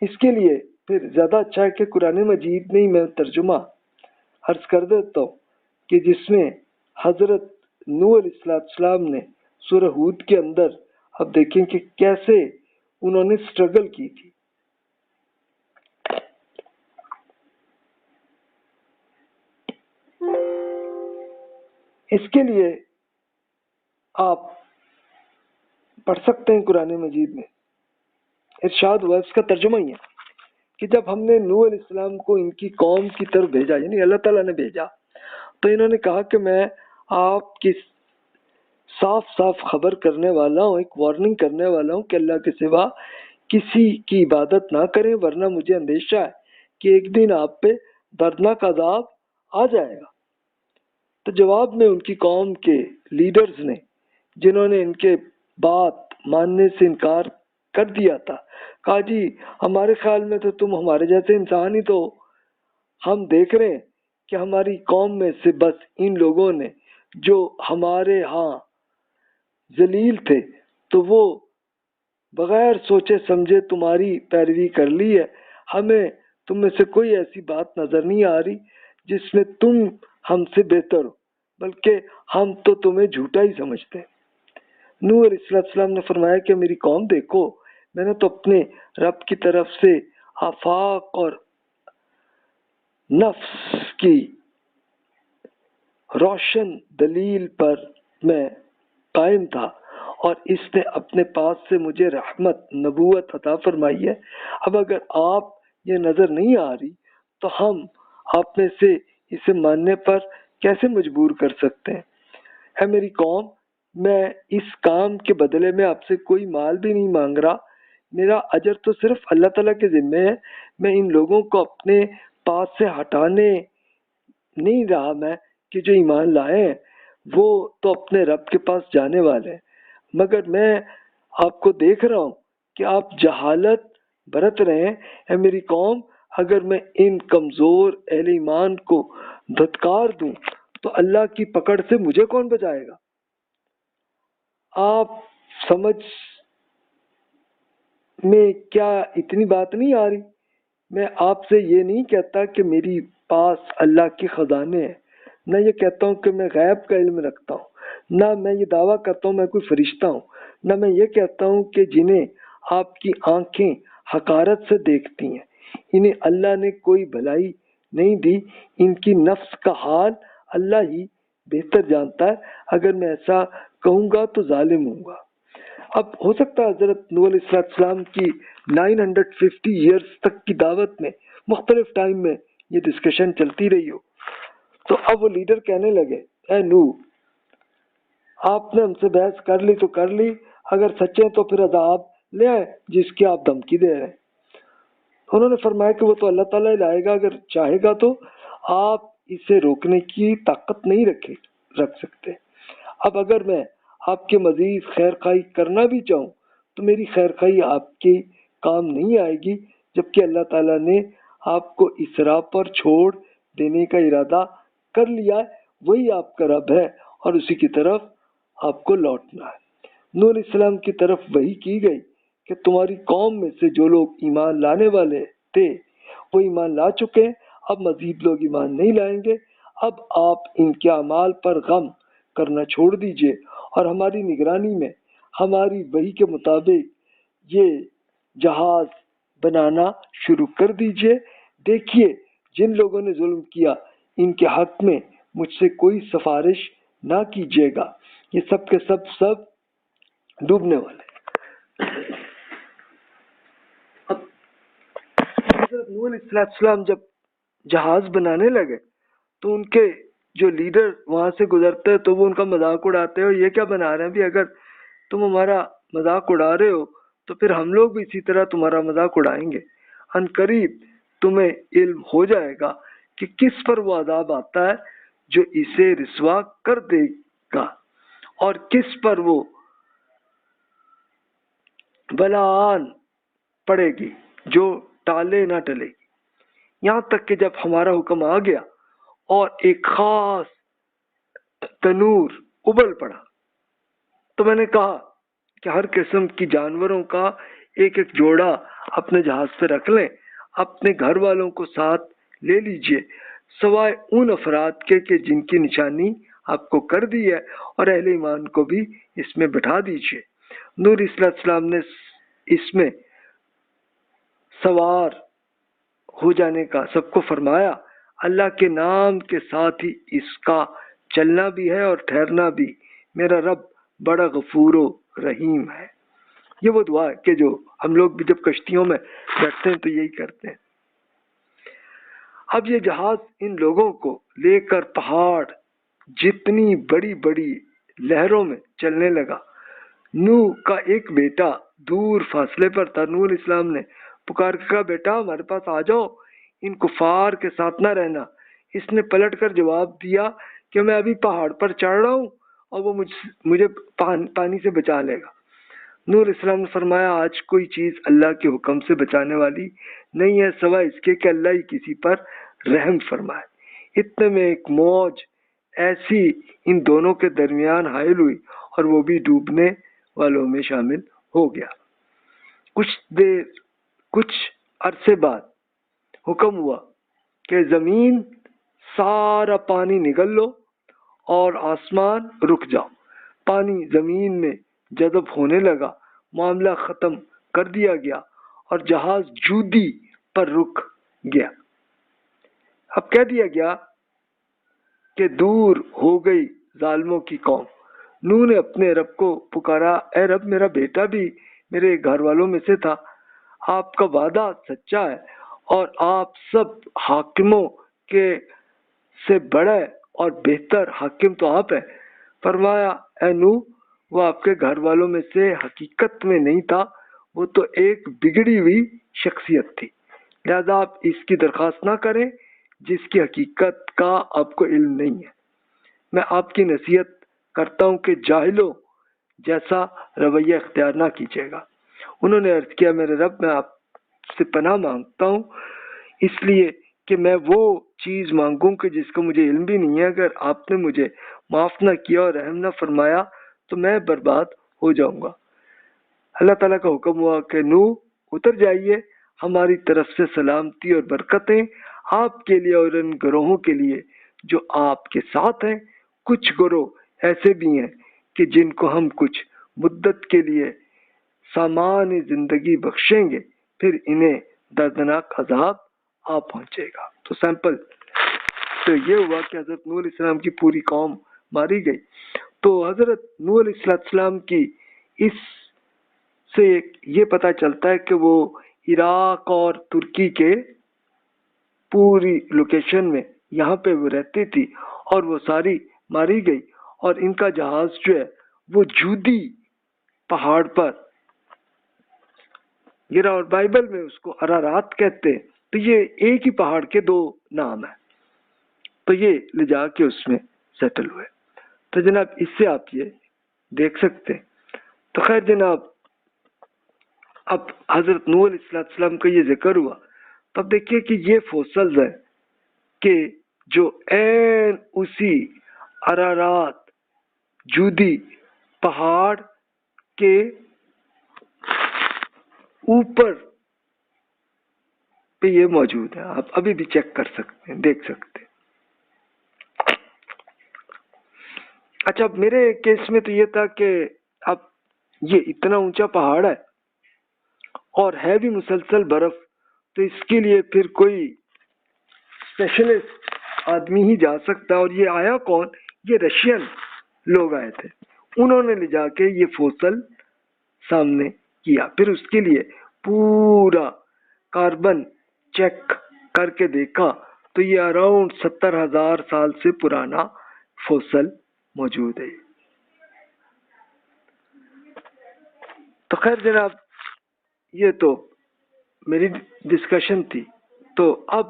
اس کے لیے پھر زیادہ اچھا ہے کہ قرآن مجید میں ہی میں ترجمہ عرض کر دیتا ہوں کہ جس میں حضرت نوح علیہ السلام نے سورہ ہود کے اندر اب دیکھیں کہ کیسے انہوں نے سٹرگل کی تھی۔ اس کے لیے آپ پڑھ سکتے ہیں قرآن مجید میں ارشاد ہوا، اس کا ترجمہ ہی ہے کہ جب ہم نے نوح علیہ السلام کو ان کی قوم کی طرف بھیجا، یعنی اللہ تعالیٰ نے بھیجا، تو انہوں نے کہا کہ میں آپ کی صاف صاف خبر کرنے والا ہوں، ایک وارننگ کرنے والا ہوں کہ اللہ کے سوا کسی کی عبادت نہ کریں، ورنہ مجھے اندیشہ ہے کہ ایک دن آپ پہ دردناک عذاب آ جائے گا۔ تو جواب میں ان کی قوم کے لیڈرز نے، جنہوں نے ان کے بات ماننے سے انکار کر دیا تھا، کہا جی ہمارے خیال میں تو تم ہمارے جیسے انسان ہی تو، ہم دیکھ رہے ہیں کہ ہماری قوم میں سے بس ان لوگوں نے جو ہمارے ہاں ذلیل تھے تو وہ بغیر سوچے سمجھے تمہاری پیروی کر لی ہے، ہمیں تم میں سے کوئی ایسی بات نظر نہیں آ رہی جس میں تم ہم سے بہتر ہو، بلکہ ہم تو تمہیں جھوٹا ہی سمجھتے ہیں۔ نوح علیہ السلام نے فرمایا کہ میری قوم دیکھو، میں نے تو اپنے رب کی طرف سے آفاق اور نفس کی روشن دلیل پر میں قائم تھا، اور اس نے اپنے پاس سے مجھے رحمت نبوت عطا فرمائی ہے۔ اب اگر آپ یہ نظر نہیں آ رہی تو ہم آپ میں سے اسے ماننے پر کیسے مجبور کر سکتے ہیں؟ اے میری قوم، میں اس کام کے بدلے میں آپ سے کوئی مال بھی نہیں مانگ رہا، میرا اجر تو صرف اللہ تعالیٰ کے ذمے ہے۔ میں ان لوگوں کو اپنے پاس سے ہٹانے نہیں رہا میں کہ جو ایمان لائے ہیں، وہ تو اپنے رب کے پاس جانے والے ہیں، مگر میں آپ کو دیکھ رہا ہوں کہ آپ جہالت برت رہے ہیں۔ اے میری قوم، اگر میں ان کمزور اہل ایمان کو دھتکار دوں تو اللہ کی پکڑ سے مجھے کون بچائے گا؟ آپ سمجھ میں کیا اتنی بات نہیں آ رہی؟ میں آپ سے یہ نہیں کہتا کہ میری پاس اللہ کے خزانے ہیں، نہ یہ کہتا ہوں کہ میں غیب کا علم رکھتا ہوں، نہ میں یہ دعویٰ کرتا ہوں میں کوئی فرشتہ ہوں، نہ میں یہ کہتا ہوں کہ جنہیں آپ کی آنکھیں حقارت سے دیکھتی ہیں انہیں اللہ نے کوئی بھلائی نہیں دی، ان کی نفس کا حال اللہ ہی بہتر جانتا ہے، اگر میں ایسا کہوں گا تو ظالم ہوں گا۔ اب ہو سکتا ہے حضرت نوح علیہ السلام کی 950 ایئرز تک کی دعوت میں مختلف ٹائم میں یہ ڈسکشن چلتی رہی ہو، تو اب وہ لیڈر کہنے لگے اے نوح، آپ نے ہم سے بحث کر لی تو کر لی، اگر سچے تو پھر عذاب لے آئے جس کی آپ دھمکی دے رہے ہیں۔ انہوں نے فرمایا کہ وہ تو اللہ تعالیٰ ہی لائے گا، اگر چاہے گا تو آپ اسے روکنے کی طاقت نہیں رکھ سکتے۔ اب اگر میں آپ کے مزید خیر خواہی کرنا بھی چاہوں تو میری خیر خواہی آپ کے کام نہیں آئے گی، جبکہ اللہ تعالیٰ نے آپ کو اس راہ پر چھوڑ دینے کا ارادہ کر لیا ہے، وہی آپ کا رب ہے اور اسی کی طرف آپ کو لوٹنا ہے۔ نوح علیہ السلام کی طرف وحی کی گئی کہ تمہاری قوم میں سے جو لوگ ایمان لانے والے تھے وہ ایمان لا چکے ہیں، اب مزید لوگ ایمان نہیں لائیں گے، اب آپ ان کے اعمال پر غم کرنا چھوڑ دیجئے اور ہماری نگرانی میں ہماری وحی کے مطابق یہ جہاز بنانا شروع کر دیجئے۔ دیکھیے جن لوگوں نے ظلم کیا ان کے حق میں مجھ سے کوئی سفارش نہ کیجیے گا، یہ سب کے سب ڈوبنے والے۔ اب حضرت نوح علیہ السلام جب جہاز بنانے لگے تو ان کے جو لیڈر وہاں سے گزرتے تو وہ ان کا مذاق اڑاتے ہیں، یہ کیا بنا رہے ہیں بھی، اگر تم ہمارا مذاق اڑا رہے ہو تو پھر ہم لوگ بھی اسی طرح تمہارا مذاق اڑائیں گے، ان قریب تمہیں علم ہو جائے گا کہ کس پر وہ عذاب آتا ہے جو اسے رسوا کر دے گا اور کس پر وہ بلعان پڑے گی جو ٹالے نہ ٹلے گی، یہاں تک کہ جب ہمارا حکم آ گیا اور ایک خاص تنور ابل پڑا تو میں نے کہا کہ ہر قسم کی جانوروں کا ایک ایک جوڑا اپنے جہاز پہ رکھ لیں، اپنے گھر والوں کو ساتھ لے لیجئے سوائے ان افراد کے کہ جن کی نشانی آپ کو کر دی ہے، اور اہل ایمان کو بھی اس میں بٹھا دیجئے۔ نوح علیہ السلام نے اس میں سوار ہو جانے کا سب کو فرمایا، اللہ کے نام کے ساتھ ہی اس کا چلنا بھی ہے اور ٹھہرنا بھی، میرا رب بڑا غفور و رحیم ہے۔ یہ وہ دعا ہے کہ جو ہم لوگ بھی جب کشتیوں میں بیٹھتے ہیں تو یہی کرتے ہیں۔ اب یہ جہاز ان لوگوں کو لے کر پہاڑ جتنی بڑی بڑی لہروں میں چلنے لگا۔ نوح کا ایک بیٹا دور فاصلے پر تھا۔ نوح علیہ السلام نے پکار کے کہا بیٹا ہمارے پاس آ جاؤ، ان کفار کے ساتھ نہ رہنا۔ اس نے پلٹ کر جواب دیا کہ میں ابھی پہاڑ پر چڑھ رہا ہوں اور وہ مجھے پانی سے بچا لے گا۔ نوح علیہ السلام نے فرمایا آج کوئی چیز اللہ کے حکم سے بچانے والی نہیں ہے سوائے اس کے کہ اللہ ہی کسی پر رحم فرمائے۔ اتنے میں ایک موج ایسی ان دونوں کے درمیان حائل ہوئی اور وہ بھی ڈوبنے والوں میں شامل ہو گیا۔ کچھ عرصے بعد حکم ہوا کہ زمین سارا پانی نگل لو اور آسمان رک جاؤ۔ پانی زمین میں جذب ہونے لگا، معاملہ ختم کر دیا گیا اور جہاز جودی پر رک گیا۔ اب کہہ دیا گیا کہ دور ہو گئی ظالموں کی قوم۔ نوح نے اپنے رب کو پکارا، اے رب میرا بیٹا بھی میرے گھر والوں میں سے تھا، آپ کا وعدہ سچا ہے اور آپ سب حاکموں کے سے بڑے اور بہتر حاکم تو آپ ہیں۔ فرمایا اے نوح وہ آپ کے گھر والوں میں سے حقیقت میں نہیں تھا، وہ تو ایک بگڑی ہوئی شخصیت تھی، لہذا آپ اس کی درخواست نہ کریں جس کی حقیقت کا آپ کو علم نہیں ہے۔ میں آپ کی نصیحت کرتا ہوں کہ جاہلوں جیسا رویہ اختیار نہ کیجیے گا۔ انہوں نے عرض کیا میرے رب میں آپ سے پناہ مانگتا ہوں اس لیے کہ میں وہ چیز مانگوں کہ جس کا مجھے علم بھی نہیں ہے، اگر آپ نے مجھے معاف نہ کیا اور رحم نہ فرمایا تو میں برباد ہو جاؤں گا۔ اللہ تعالیٰ کا حکم ہوا کہ نوح اتر جائیے، ہماری طرف سے سلامتی اور برکتیں آپ کے لیے اور ان گروہوں کے لیے جو آپ کے ساتھ ہیں۔ کچھ گروہ ایسے بھی ہیں کہ جن کو ہم کچھ مدت کے لیے سامان زندگی بخشیں گے، پھر انہیں دردناک عذاب آ پہنچے گا۔ تو سیمپل تو یہ ہوا کہ حضرت نوح علیہ السلام کی پوری قوم ماری گئی۔ تو حضرت نوح علیہ السلام کی اس سے یہ پتہ چلتا ہے کہ وہ عراق اور ترکی کے پوری لوکیشن میں یہاں پہ وہ رہتی تھی اور وہ ساری ماری گئی، اور ان کا جہاز جو ہے وہ جودی پہاڑ پر گرا، اور بائبل میں اس کو ارارات کہتے ہیں۔ تو یہ ایک ہی پہاڑ کے دو نام ہیں، تو یہ لے جا کے اس میں سیٹل ہوئے۔ تو جناب اس سے آپ یہ دیکھ سکتے ہیں۔ تو خیر جناب، اب حضرت نوح علیہ السلام کا یہ ذکر ہوا، تب دیکھیے کہ یہ فوسلز ہیں کہ جو این اسی ارارات جودی پہاڑ کے اوپر پہ یہ موجود ہے۔ آپ ابھی بھی چیک کر سکتے ہیں، دیکھ سکتے ہیں۔ اچھا، میرے کیس میں تو یہ تھا کہ اب یہ اتنا اونچا پہاڑ ہے اور ہے بھی مسلسل برف، تو اس کے لیے پھر کوئی اسپیشلسٹ آدمی ہی جا سکتا ہے۔ اور یہ آیا کون؟ یہ رشین لوگ آئے تھے، انہوں نے لے جا کے یہ فوسل سامنے کیا، پھر اس کے لیے پورا کاربن چیک کر کے دیکھا تو یہ اراؤنڈ 70,000 سال سے پرانا فوسل موجود ہے۔ تو خیر جناب، یہ تو میری ڈسکشن تھی۔ تو اب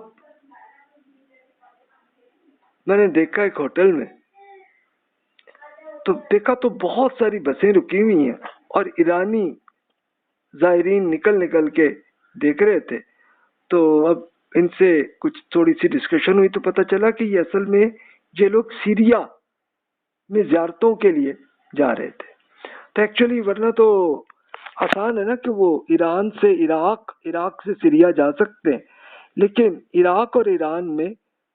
میں نے دیکھا ایک ہوٹل میں، تو دیکھا تو بہت ساری بسیں رکی ہوئی ہیں اور ایرانی زائرین نکل نکل کے دیکھ رہے تھے۔ تو اب ان سے کچھ تھوڑی سی ڈسکشن ہوئی تو پتہ چلا کہ یہ اصل میں یہ لوگ سیریا میں زیارتوں کے لیے جا رہے تھے۔ تو ایکچولی ورنہ تو آسان ہے نا کہ وہ ایران سے عراق، عراق سے سیریا جا سکتے ہیں، لیکن عراق اور ایران میں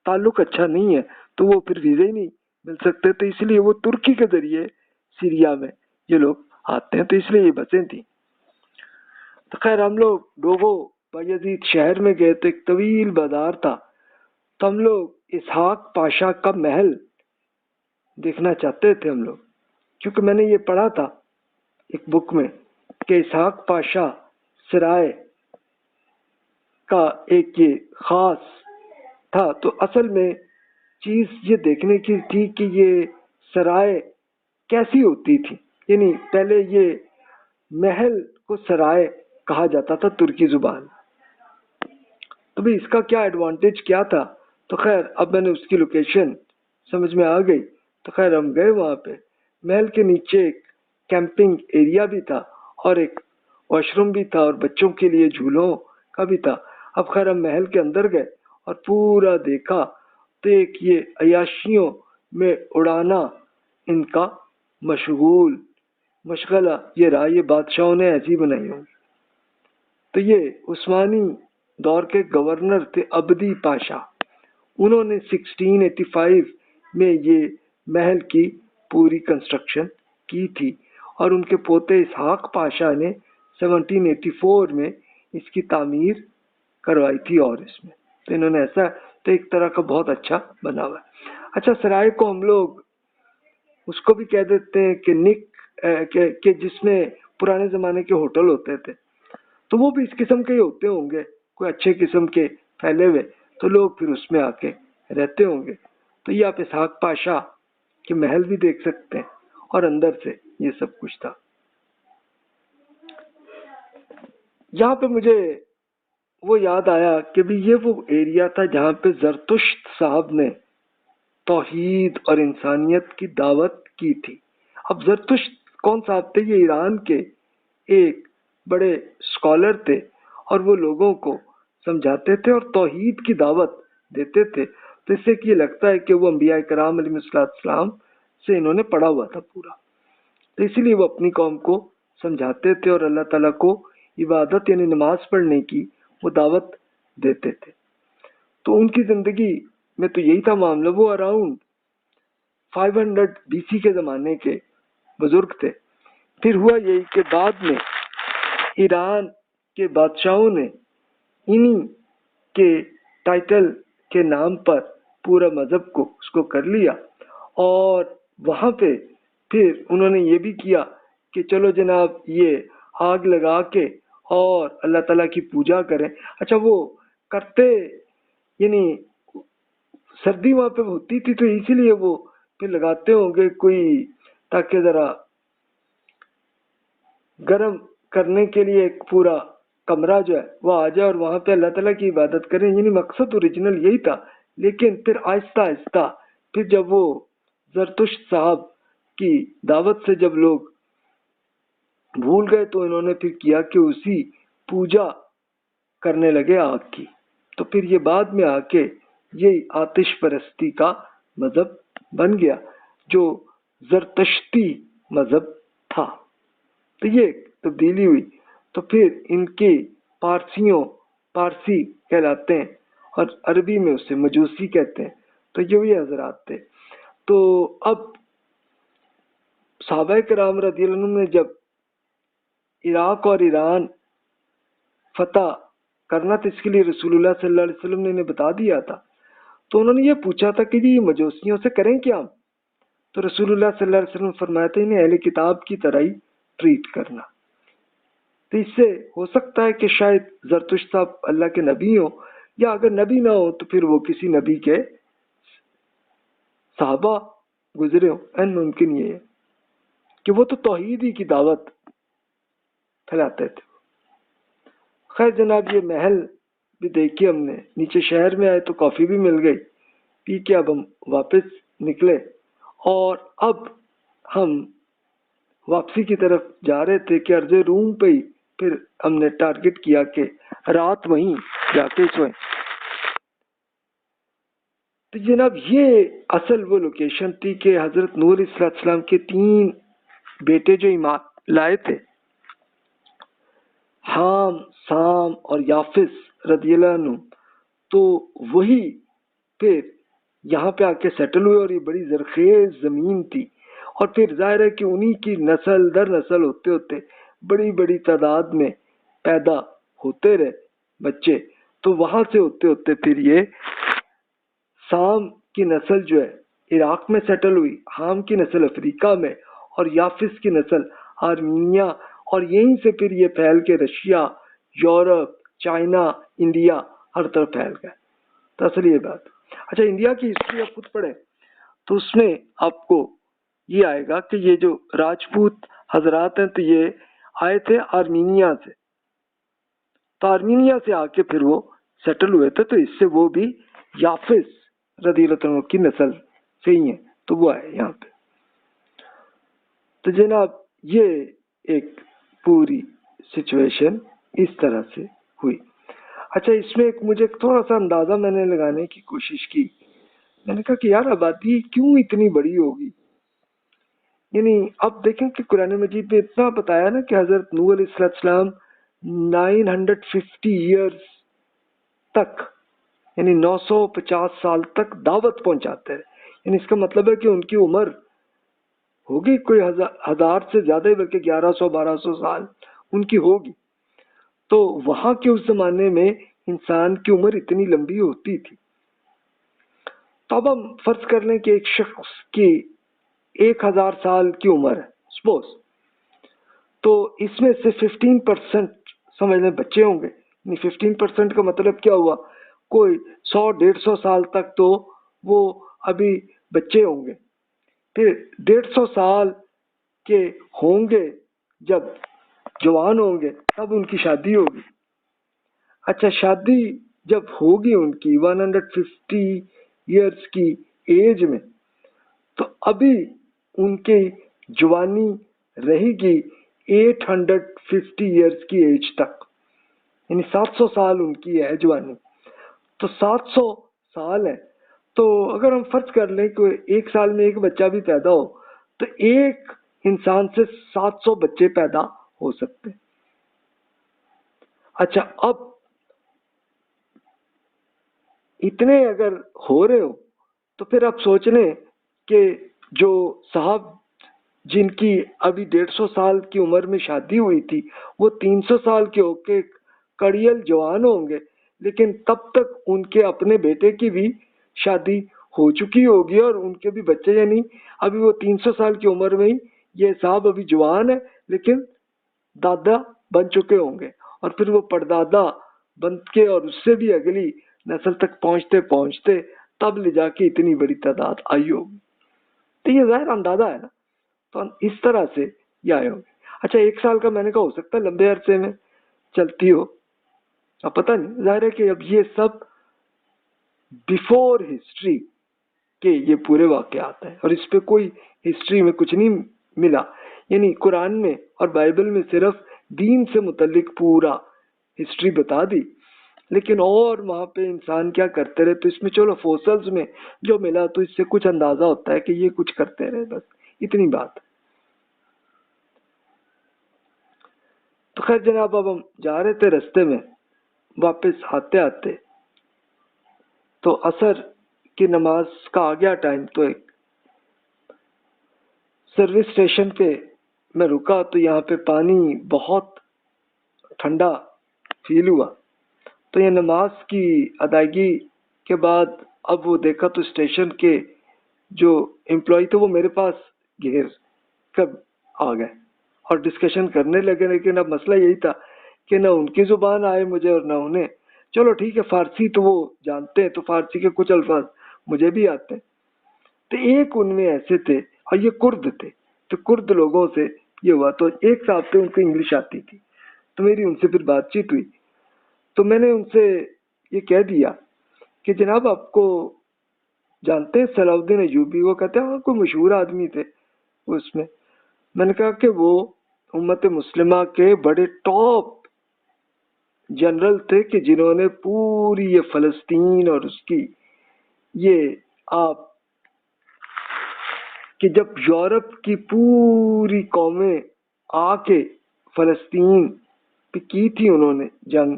تعلق اچھا نہیں ہے تو وہ پھر ویزے ہی نہیں مل سکتے، تو اس لیے وہ ترکی کے ذریعے سیریا میں یہ لوگ آتے ہیں، تو اس لیے یہ بسیں تھیں۔ تو خیر ہم لوگ ڈوگو بایزید شہر میں گئے تو ایک طویل بازار تھا، تو ہم لوگ اسحاق پاشا کا محل دیکھنا چاہتے تھے ہم لوگ، کیونکہ میں نے یہ پڑھا تھا ایک بک میں کہ اسحاق پاشا سرائے کا ایک یہ خاص تھا۔ تو اصل میں چیز یہ دیکھنے کی تھی کہ یہ سرائے کیسی ہوتی تھی، یعنی پہلے یہ محل کو سرائے کہا جاتا تھا ترکی زبان، تو بھی اس کا کیا ایڈوانٹیج کیا تھا۔ تو خیر اب میں نے اس کی لوکیشن سمجھ میں آ گئی، تو خیر ہم گئے وہاں پہ۔ محل کے نیچے ایک کیمپنگ ایریا بھی تھا اور ایک واش روم بھی تھا اور بچوں کے لیے جھولوں کا بھی تھا۔ اب خیر ہم محل کے اندر گئے اور پورا دیکھا تو ایک یہ عیاشیوں میں اڑانا ان کا مشغلہ یہ رہا، یہ بادشاہوں نے ایسی بنائی ہوں۔ تو یہ عثمانی دور کے گورنر تھے عبدی پاشا، انہوں نے 1685 میں یہ محل کی پوری کنسٹرکشن کی تھی، اور ان کے پوتے اسحاق پاشا نے 1784 میں اس کی تعمیر کروائی تھی، اور اس میں تو انہوں نے ایسا تو ایک طرح کا بہت اچھا بنا ہوا ہے۔ اچھا، سرائے کو ہم لوگ اس کو بھی کہہ دیتے ہیں کہ جس میں پرانے زمانے کے ہوٹل ہوتے تھے، تو وہ بھی اس قسم کے ہی ہوتے ہوں گے، کوئی اچھے قسم کے پھیلے ہوئے، تو لوگ پھر اس میں آ کے رہتے ہوں گے۔ تو یہ آپ اسحاق پاشا کے محل بھی دیکھ سکتے ہیں، اور اندر سے یہ سب کچھ تھا۔ یہاں پہ مجھے وہ یاد آیا کہ بھی یہ وہ ایریا تھا جہاں پہ زرتشت صاحب نے توحید اور انسانیت کی دعوت کی تھی۔ اب زرتشت کون صاحب تھے؟ یہ ایران کے ایک بڑے اسکالر تھے اور وہ لوگوں کو سمجھاتے تھے اور توحید کی دعوت دیتے تھے۔ تو اس سے یہ لگتا ہے کہ وہ انبیاء کرام علیہ السلام سے انہوں نے پڑھا ہوا تھا پورا، تو اسی لیے وہ اپنی قوم کو سمجھاتے تھے اور اللہ تعالیٰ کو عبادت یعنی نماز پڑھنے کی وہ دعوت دیتے تھے۔ تو ان کی زندگی میں تو یہی تھا معاملہ۔ وہ اراؤنڈ 500 BC کے زمانے کے بزرگ تھے۔ پھر ہوا یہی کہ بعد میں ایران کے بادشاہوں نے انہی کے ٹائٹل کے نام پر پورا مذہب کو اس کو کر لیا، اور وہاں پہ پھر انہوں نے یہ بھی کیا کہ چلو جناب یہ آگ لگا کے اور اللہ تعالیٰ کی پوجا کریں۔ اچھا وہ کرتے یعنی سردی وہاں پہ ہوتی تھی تو اسی لیے وہ پھر لگاتے ہوں گے کوئی، تاکہ ذرا گرم کرنے کے لیے ایک پورا کمرہ جو ہے وہ آ جائے اور وہاں پہ اللہ تعالیٰ کی عبادت کریں، یعنی مقصد اوریجنل یہی تھا۔ لیکن پھر آہستہ آہستہ پھر جب وہ زرتشت صاحب کی دعوت سے جب لوگ بھول گئے تو انہوں نے پھر کیا کہ اسی پوجا کرنے لگے آگ کی، تو پھر یہ بعد میں آ کے یہ آتش پرستی کا مذہب بن گیا جو زرتشتی مذہب تھا۔ تو یہ تبدیلی ہوئی، تو پھر ان کے پارسی کہلاتے ہیں اور عربی میں اسے مجوسی کہتے ہیں۔ تو یہ حضرات تھے۔ تو اب صحابہ کرام رضی اللہ عنہم نے جب عراق اور ایران فتح کرنا تھا، اس کے لیے رسول اللہ صلی اللہ علیہ وسلم نے انہیں بتا دیا تھا، تو انہوں نے یہ پوچھا تھا کہ یہ مجوسیوں سے کریں کیا ہم؟ تو رسول اللہ صلی اللہ علیہ وسلم فرمایا تھا انہیں اہل کتاب کی طرح ہی ٹریٹ کرنا۔ تو اس سے ہو سکتا ہے کہ شاید زرتشت صاحب اللہ کے نبی ہوں، یا اگر نبی نہ ہو تو پھر وہ کسی نبی کے صحابہ گزرے ہوں۔ این ممکن یہ ہے کہ وہ تو توحید ہی کی دعوت پھیلاتے تھے۔ خیر جناب، یہ محل بھی دیکھیے ہم نے، نیچے شہر میں آئے تو کافی بھی مل گئی، پی کے اب ہم واپس نکلے، اور اب ہم واپسی کی طرف جا رہے تھے کہ ارض روم پہ ہی پھر ہم نے ٹارگٹ کیا کہ رات وہیں جا کے سوئیں۔ تو جناب یہ اصل وہ لوکیشن تھی کہ حضرت نوح علیہ السلام کے 3 بیٹے جو ایمان لائے تھے، حام، سام اور یافس رضی اللہ عنہ، تو وہی پھر یہاں پہ آ کے سیٹل ہوئے، اور یہ بڑی زرخیز زمین تھی، اور پھر ظاہر ہے کہ انہی کی نسل در نسل ہوتے ہوتے بڑی بڑی تعداد میں پیدا ہوتے رہے بچے۔ تو وہاں سے ہوتے ہوتے پھر یہ سام کی نسل جو ہے عراق میں سیٹل ہوئی، حام کی نسل افریقہ میں، اور یافس کی نسل آرمینیا، اور یہیں سے پھر یہ پھیل کے رشیا، یورپ، چائنا، انڈیا ہر طرف پھیل گئے۔ تو اصل یہ بات۔ اچھا انڈیا کی ہسٹری آپ خود پڑھیں تو اس میں آپ کو یہ آئے گا کہ یہ جو راجپوت حضرات ہیں تو یہ آئے تھے آرمینیا سے، تو آرمینیا سے آ کے پھر وہ سیٹل ہوئے تھے، تو اس سے وہ بھی یافس رضی اللہ عنہ کی نسل سے ہی ہیں، تو وہ آئے یہاں پہ۔ تو جناب یہ ایک پوری سچویشن اس طرح سے ہوئی۔ اچھا اس میں ایک مجھے تھوڑا سا اندازہ میں نے لگانے کی کوشش کی، میں نے کہا کہ یار آبادی کیوں اتنی بڑی ہوگی؟ یعنی اب دیکھیں کہ قرآن مجید میں اتنا بتایا نا کہ حضرت نوح علیہ السلام 950 ایئرز تک، یعنی 950 سال تک دعوت پہنچاتے ہیں۔ یعنی اس کا مطلب ہے کہ ان کی عمر ہوگی کوئی 1000 سے زیادہ ہی، بلکہ 1100-1200 سال ان کی ہوگی۔ تو وہاں کے اس زمانے میں انسان کی عمر اتنی لمبی ہوتی تھی۔ تو اب ہم فرض کر لیں کہ ایک شخص کی 1000 سال کی عمر ہے سپوز، تو اس میں سے 15% سمجھ لیں بچے ہوں گے۔ یعنی 15% کا مطلب کیا ہوا؟ کوئی 100-150 سال تک تو وہ ابھی بچے ہوں گے، پھر 150 سال کے ہوں گے جب جوان ہوں گے تب ان کی شادی ہوگی۔ اچھا شادی جب ہوگی ان کی 150 ایئرز کی ایج میں، تو ابھی ان کی جوانی رہے گی 850 ایئرس کی ایج تک، یعنی 700 سال ان کی ہے جوانی. تو 700 سال ہے، تو اگر ہم فرض کر لیں کہ ایک سال میں ایک بچہ بھی پیدا ہو تو ایک انسان سے 700 بچے پیدا ہو سکتے ہیں. اچھا، اب اتنے اگر ہو رہے ہو تو پھر آپ سوچ لیں کہ جو صاحب جن کی ابھی 150 سال کی عمر میں شادی ہوئی تھی وہ 300 سال کے ہو کے کڑیل جوان ہوں گے، لیکن تب تک ان کے اپنے بیٹے کی بھی شادی ہو چکی ہوگی اور ان کے بھی بچے، یعنی ابھی وہ 300 سال کی عمر میں ہی یہ صاحب ابھی جوان ہے لیکن دادا بن چکے ہوں گے، اور پھر وہ پردادا بن کے اور اس سے بھی اگلی نسل تک پہنچتے پہنچتے تب لے جا کے اتنی بڑی تعداد آئی ہوگی. تو یہ ظاہر اندازہ ہے نا، تو اس طرح سے یہ آئے ہوگی. اچھا، ایک سال کا میں نے کہا ہو سکتا ہے لمبے عرصے میں چلتی ہو، اب پتہ نہیں. ظاہر ہے کہ اب یہ سب بیفور ہسٹری کے یہ پورے واقعات ہیں، اور اس پہ کوئی ہسٹری میں کچھ نہیں ملا. یعنی قرآن میں اور بائبل میں صرف دین سے متعلق پورا ہسٹری بتا دی، لیکن اور وہاں پہ انسان کیا کرتے رہے، تو اس میں چلو فوسلز میں جو ملا تو اس سے کچھ اندازہ ہوتا ہے کہ یہ کچھ کرتے رہے، بس اتنی بات. تو خیر جناب، اب ہم جا رہے تھے، رستے میں واپس آتے آتے تو عصر کی نماز کا آ گیا ٹائم. تو ایک سروس اسٹیشن پہ میں رکا تو یہاں پہ پانی بہت ٹھنڈا فیل ہوا. تو یہ نماز کی ادائیگی کے بعد اب وہ دیکھا تو اسٹیشن کے جو امپلائی تھے وہ میرے پاس گھیر کب آ گئے اور ڈسکشن کرنے لگے. لیکن اب مسئلہ یہی تھا کہ نہ ان کی زبان آئے مجھے اور نہ انہیں. چلو ٹھیک ہے، فارسی تو وہ جانتے ہیں تو فارسی کے کچھ الفاظ مجھے بھی آتے ہیں. تو ایک ان میں ایسے تھے اور یہ کرد تھے، تو کرد لوگوں سے یہ ہوا. تو ایک صاحب تھے ان کو انگلش آتی تھی، تو میری ان سے پھر بات چیت ہوئی. تو میں نے ان سے یہ کہہ دیا کہ جناب آپ کو جانتے ہیں صلاح الدین ایوبی؟ وہ کہتے ہیں ہاں، کوئی مشہور آدمی تھے اس میں. میں نے کہا کہ وہ امت مسلمہ کے بڑے ٹاپ جنرل تھے کہ جنہوں نے پوری یہ فلسطین اور اس کی یہ آپ کہ جب یورپ کی پوری قومیں آ کے فلسطین پہ کی تھی انہوں نے جنگ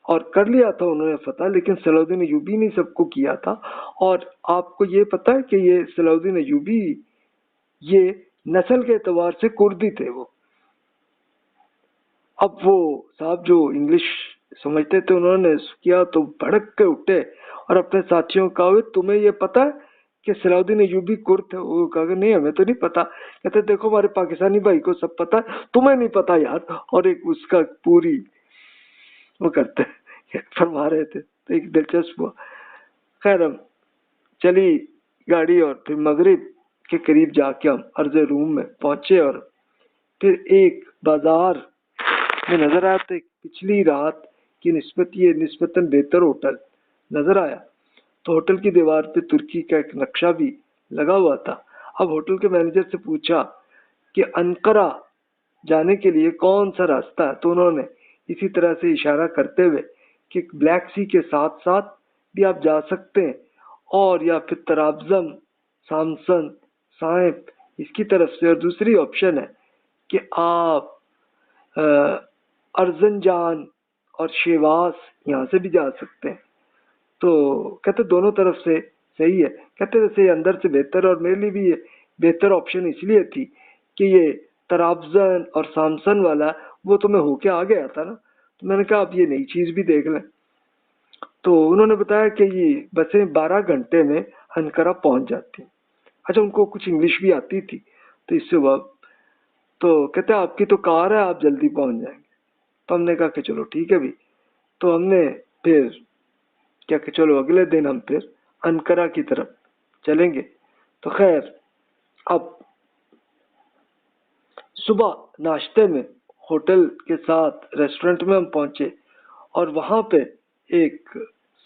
اور کر لیا تھا انہوں نے فتح، لیکن صلاح الدین ایوبی نے سب کو کیا تھا. اور آپ کو یہ پتہ ہے کہ یہ صلاح الدین ایوبی یہ نسل کے اعتبار سے کردی تھے وہ. اب وہ صاحب جو انگلش سمجھتے تھے انہوں نے کیا تو بھڑک کے اٹھے اور اپنے ساتھیوں کا کہا تمہیں یہ پتہ ہے کہ صلاح الدین ایوبی کرد تھے؟ وہ کہا کہ نہیں ہمیں تو نہیں پتا. کہتے دیکھو ہمارے پاکستانی بھائی کو سب پتا ہے، تمہیں نہیں پتا یار. اور ایک اس کا پوری وہ کرتے فرما رہے تھے. تو ایک دلچسپ ہوا. خیر ہم چلی گاڑی اور پھر مغرب کے قریب جا کے ہم ارض روم میں پہنچے اور پھر ایک بازار میں نظر آیا تو ایک پچھلی رات کی نسبت یہ نسبتاً بہتر ہوٹل نظر آیا. تو ہوٹل کی دیوار پہ ترکی کا ایک نقشہ بھی لگا ہوا تھا. اب ہوٹل کے مینیجر سے پوچھا کہ انقرہ جانے کے لیے کون سا راستہ ہے، تو انہوں نے اسی طرح سے اشارہ کرتے ہوئے کہ بلیک سی کے ساتھ ساتھ بھی آپ جا سکتے ہیں اور یا پھر ترابزم، سامسن، سائپ اس کی طرف سے، اور دوسری آپشن ہے کہ آپ ارزنجان اور شیواس یہاں سے بھی جا سکتے ہیں. تو کہتے دونوں طرف سے صحیح ہے. کہتے ویسے اندر سے بہتر، اور میرے لیے بھی یہ بہتر آپشن اس لیے تھی کہ یہ ترابزن اور سامسن والا وہ تو میں ہو کے آ گیا تھا نا. تو میں نے کہا آپ یہ نئی چیز بھی دیکھ لیں. تو انہوں نے بتایا کہ یہ بسیں 12 گھنٹے میں انقرہ پہنچ جاتی ہیں. اچھا ان کو کچھ انگلش بھی آتی تھی تو اس سے وہ تو کہتے ہیں آپ کی تو کار ہے، آپ جلدی پہنچ جائیں گے. تو ہم نے کہا کہ چلو ٹھیک ہے بھی. تو ہم نے پھر کیا کہ چلو اگلے دن ہم پھر انقرہ کی طرف چلیں گے. تو خیر اب صبح ناشتے میں ہوٹل کے ساتھ ریسٹورنٹ میں ہم پہنچے اور وہاں پہ ایک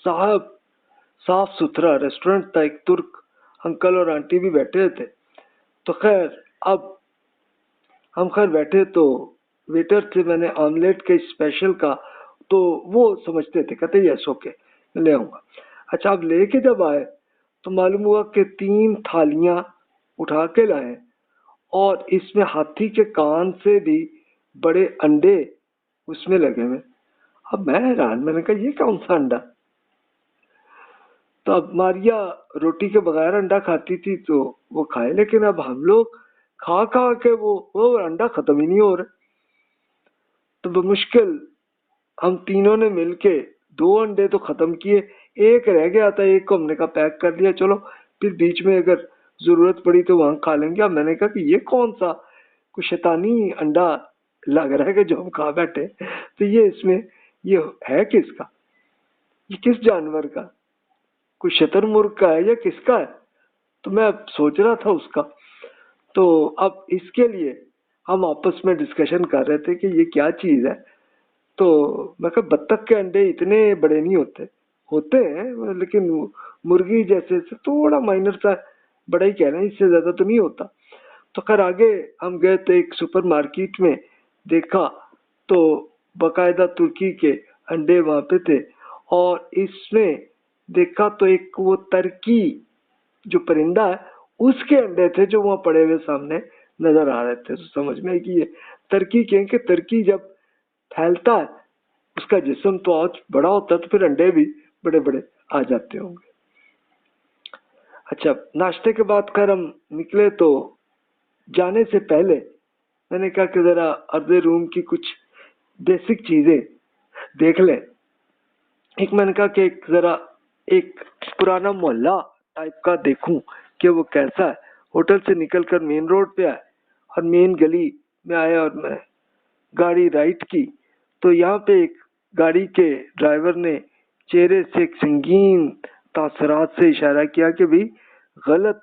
صاف ستھرا ریسٹورنٹ تھا. ایک ترک انکل اور آنٹی بھی بیٹھے تھے. تو خیر اب ہم خیر بیٹھے تو ویٹر سے میں نے آملیٹ کے اسپیشل کا، تو وہ سمجھتے تھے، کہتے یس اوکے لے آؤں گا. اچھا اب لے کے جب آئے تو معلوم ہوا کہ 3 تھالیاں اٹھا کے لائے اور اس میں ہاتھی کے کان سے بھی بڑے انڈے اس میں لگے ہوئے. اب میں حیران، میں نے کہا یہ کون سا انڈا؟ تو اب ماریا روٹی کے بغیر انڈا کھاتی تھی تو وہ کھائے، لیکن اب ہم لوگ کھا کے وہ انڈا ختم ہی نہیں ہو رہا. تو بمشکل ہم تینوں نے مل کے 2 انڈے تو ختم کیے، ایک رہ گیا تھا، ایک کو ہم نے کہا پیک کر لیا، چلو پھر بیچ میں اگر ضرورت پڑی تو وہاں کھا لیں گے. اب میں نے کہا کہ یہ کون سا کوئی شیطانی انڈا لگ رہا ہے کہ جو ہم کھا بیٹھے، تو یہ اس میں یہ ہے کس کا، یہ کس جانور کا، کوئی شتر مرغ کا ہے یا کس کا ہے؟ تو میں اب سوچ رہا تھا اس کا. تو اب اس کے لیے ہم آپس میں ڈسکشن کر رہے تھے کہ یہ کیا چیز ہے. تو میں کہا بطخ کے انڈے اتنے بڑے نہیں ہوتے ہیں، لیکن مرغی جیسے تھوڑا مائنر سا بڑا ہی کہہ رہے ہیں، اس سے زیادہ تو نہیں ہوتا. تو خیر آگے ہم گئے تو ایک سپر مارکیٹ میں دیکھا تو باقاعدہ ترکی کے انڈے وہاں پہ تھے، اور اس میں دیکھا تو ایک وہ ترکی جو پرندہ ہے اس کے انڈے تھے جو وہاں پڑے ہوئے سامنے نظر آ رہے تھے. تو سمجھ میں کہ یہ ترکی کہ ترکی جب پھیلتا ہے اس کا جسم تو آج بڑا ہوتا ہے، تو پھر انڈے بھی بڑے بڑے آ جاتے ہوں گے. اچھا ناشتے کے بعد خیر ہم نکلے تو جانے سے پہلے میں نے کہا کہ ذرا ارض روم کی کچھ بیسک چیزیں دیکھ لیں. ایک میں نے کہا کہ ذرا ایک پرانا محلہ ٹائپ کا دیکھوں کہ وہ کیسا ہے. ہوٹل سے نکل کر مین روڈ پہ آئے اور مین گلی میں آئے اور میں گاڑی رائٹ کی تو یہاں پہ ایک گاڑی کے ڈرائیور نے چہرے سے ایک سنگین تاثرات سے اشارہ کیا کہ بھی غلط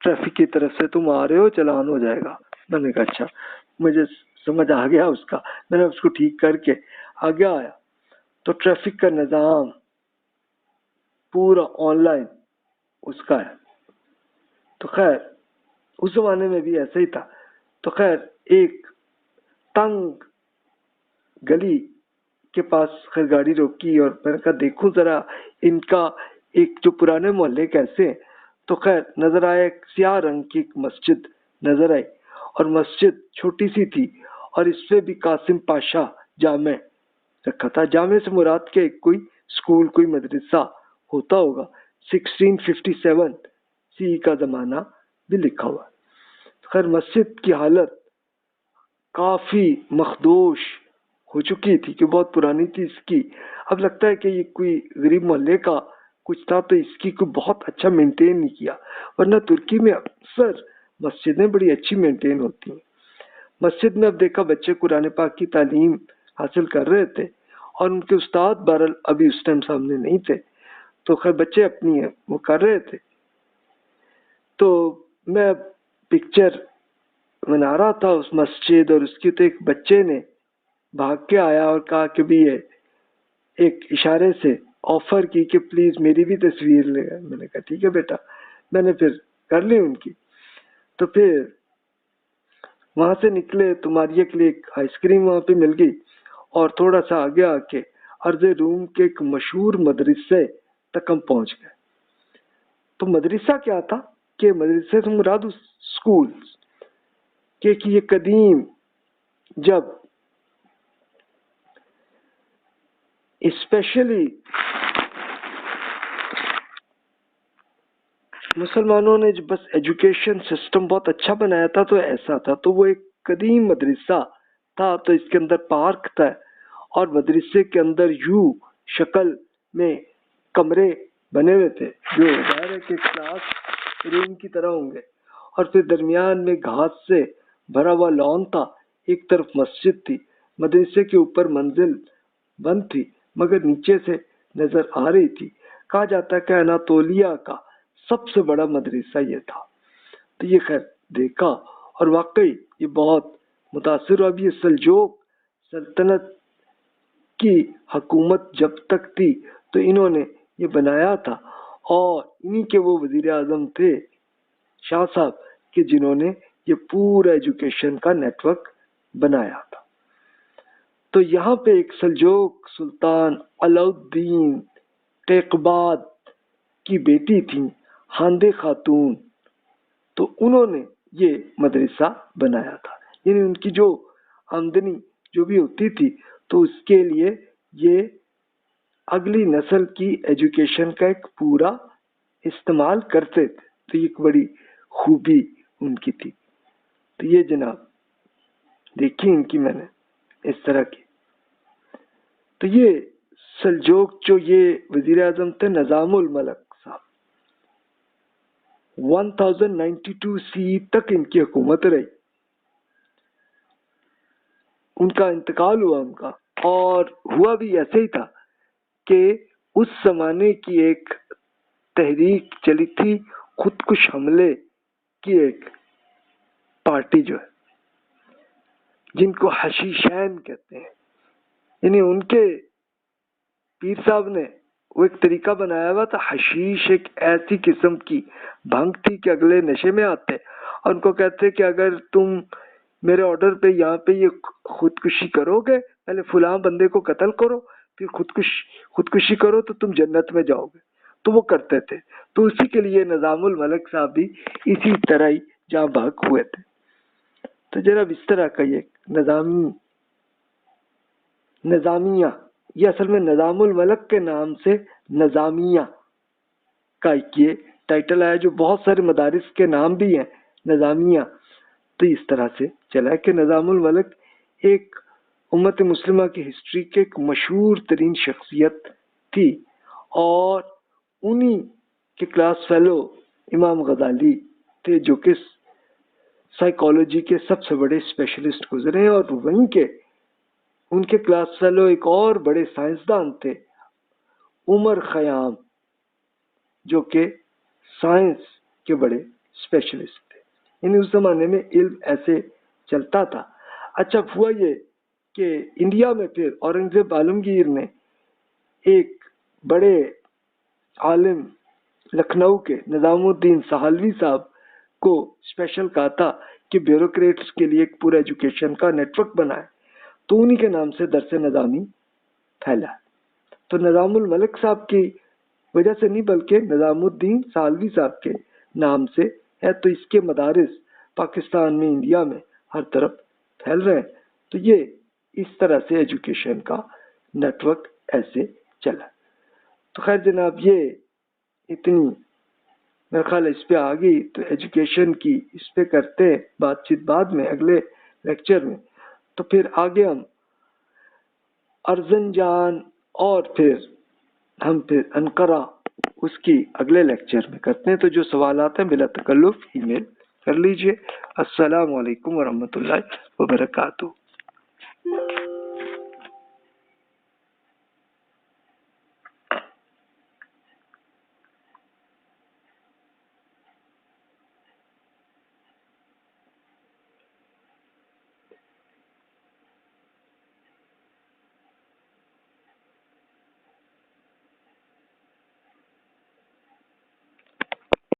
ٹریفک کی طرف سے تم آ رہے ہو، چلان ہو جائے گا. میں نے کہا اچھا، مجھے سمجھ آ گیا اس کا. میں نے اس کو ٹھیک کر کے آگے آیا تو ٹریفک کا نظام پورا آن لائن اس کا ہے. تو خیر اس زمانے میں بھی ایسا ہی تھا. تو خیر ایک تنگ گلی کے پاس خیر گاڑی روکی اور میں نے کہا دیکھوں ذرا ان کا ایک جو پرانے محلے کیسے ہیں. تو خیر نظر آیا ایک سیاہ رنگ کی ایک مسجد نظر آئی، اور مسجد چھوٹی سی تھی اور اس پہ بھی قاسم پاشا جامع رکھا تھا. جامع سے مراد کے کوئی اسکول کوئی مدرسہ ہوتا ہوگا. 1657 سی کا زمانہ بھی لکھا ہوا. خیر مسجد کی حالت کافی مخدوش ہو چکی تھی کہ بہت پرانی تھی اس کی. اب لگتا ہے کہ یہ کوئی غریب محلے کا کچھ تھا تو اس کی کوئی بہت اچھا مینٹین نہیں کیا، ورنہ ترکی میں اکثر مسجدیں بڑی اچھی مینٹین ہوتی ہیں. مسجد میں اب دیکھا بچے قرآن پاک کی تعلیم حاصل کر رہے تھے اور ان کے استاد بہرحال ابھی اس ٹائم سامنے نہیں تھے. تو خیر بچے اپنی وہ کر رہے تھے. تو میں پکچر بنا رہا تھا اس مسجد اور اس کی، تو ایک بچے نے بھاگ کے آیا اور کہا کہ بھی یہ ایک اشارے سے آفر کی کہ پلیز میری بھی تصویر لے. میں نے کہا ٹھیک ہے بیٹا. میں نے پھر کر لی ان کی. تو پھر وہاں سے نکلے تو ماریہ کے لیے ایک آئس کریم وہاں پہ مل گئی اور تھوڑا سا آگے آ کے ارض روم کے ایک مشہور مدرسے تک ہم پہنچ گئے. تو مدرسہ کیا تھا کہ مدرسے سے مراد اسکول کہ یہ قدیم جب اسپیشلی مسلمانوں نے بس ایجوکیشن سسٹم بہت اچھا بنایا تھا تو ایسا تھا. تو وہ ایک قدیم مدرسہ تھا. تو اس کے اندر پارک تھا اور مدرسے کے اندر یوں شکل میں کمرے بنے ہوئے تھے جو ظاہر ہے کہ کلاس روم کی طرح ہوں گے، اور پھر درمیان میں گھاس سے بھرا ہوا لان تھا. ایک طرف مسجد تھی، مدرسے کے اوپر منزل بند تھی مگر نیچے سے نظر آ رہی تھی. کہا جاتا ہے کہ اناتولیا کا سب سے بڑا مدرسہ یہ تھا. تو یہ خیر دیکھا اور واقعی یہ بہت متاثر ہوا. اب یہ سلجوق سلطنت کی حکومت جب تک تھی تو انہوں نے یہ بنایا تھا، اور انہی کے وہ وزیر اعظم تھے شاہ صاحب کہ جنہوں نے یہ پورا ایجوکیشن کا نیٹ ورک بنایا تھا. تو یہاں پہ ایک سلجوق سلطان علاؤالدین ٹیکباد کی بیٹی تھی ہاندے خاتون، تو انہوں نے یہ مدرسہ بنایا تھا. یعنی ان کی جو آمدنی جو بھی ہوتی تھی تو اس کے لیے یہ اگلی نسل کی ایجوکیشن کا ایک پورا استعمال کرتے تھے. تو یہ ایک بڑی خوبی ان کی تھی. تو یہ جناب دیکھی ان کی میں نے اس طرح کی. تو یہ سلجوق جو یہ وزیر اعظم تھے نظام الملک صاحب، 1092 سی تک ان کی حکومت رہی. ان کا انتقال ہوا ان کا، اور ہوا بھی ایسے ہی تھا کہ اس زمانے کی ایک تحریک چلی تھی خودکش حملے کی، ایک پارٹی جو ہے جن کو حشیشین کہتے ہیں. یعنی ان کے پیر صاحب نے وہ ایک طریقہ بنایا ہوا تھا. حشیش ایک ایسی قسم کی بھنگ تھی کہ اگلے نشے میں آتے اور ان کو کہتے کہ اگر تم میرے آرڈر پہ یہاں پہ یہ خودکشی کرو گے، پہلے فلاں بندے کو قتل کرو پھر خودکشی کرو تو تم جنت میں جاؤ گے. تو وہ کرتے تھے. تو اسی کے لیے نظام الملک صاحب بھی اسی طرح ہی جہاں بھاگ ہوئے تھے. تو جناب اس طرح کا یہ نظامیہ، یہ اصل میں نظام الملک کے نام سے نظامیہ کا یہ ٹائٹل آیا، جو بہت سارے مدارس کے نام بھی ہیں نظامیہ. تو اس طرح سے چلا کہ نظام الملک ایک امت مسلمہ کی ہسٹری کے ایک مشہور ترین شخصیت تھی، اور انہی کے کلاس فیلو امام غزالی تھے جو کہ سائیکالوجی کے سب سے بڑے اسپیشلسٹ گزرے ہیں. اور وہیں کے ان کے کلاس فیلو ایک اور بڑے سائنسدان تھے عمر خیام، جو کہ سائنس کے بڑے اسپیشلسٹ تھے. یعنی اس زمانے میں علم ایسے چلتا تھا. اچھا ہوا یہ کہ انڈیا میں پھر اورنگزیب عالمگیر نے ایک بڑے عالم لکھنؤ کے نظام الدین سہالوی صاحب کو اسپیشل کہا تھا کہ بیوروکریٹس کے لیے ایک پورا ایجوکیشن کا نیٹ ورک بنائے. تو انہی کے نام سے درس نظامی پھیلا. تو نظام الملک صاحب کی وجہ سے نہیں بلکہ نظام الدین سہالوی صاحب کے نام سے ہے. تو اس کے مدارس پاکستان میں، انڈیا میں ہر طرف پھیل رہے ہیں. تو یہ اس طرح سے ایجوکیشن کا نیٹ ورک ایسے چلا. تو خیر جناب یہ اتنی میرا خیال اس پہ آ گئی. تو ایجوکیشن کی اس پہ کرتے ہیں بات چیت بعد میں اگلے لیکچر میں. تو پھر آگے ہم ارزنجان اور پھر ہم انقرہ اس کی اگلے لیکچر میں کرتے ہیں. تو جو سوالات ہیں بلا تکلف ای میل کر لیجئے. السلام علیکم ورحمۃ اللہ وبرکاتہ.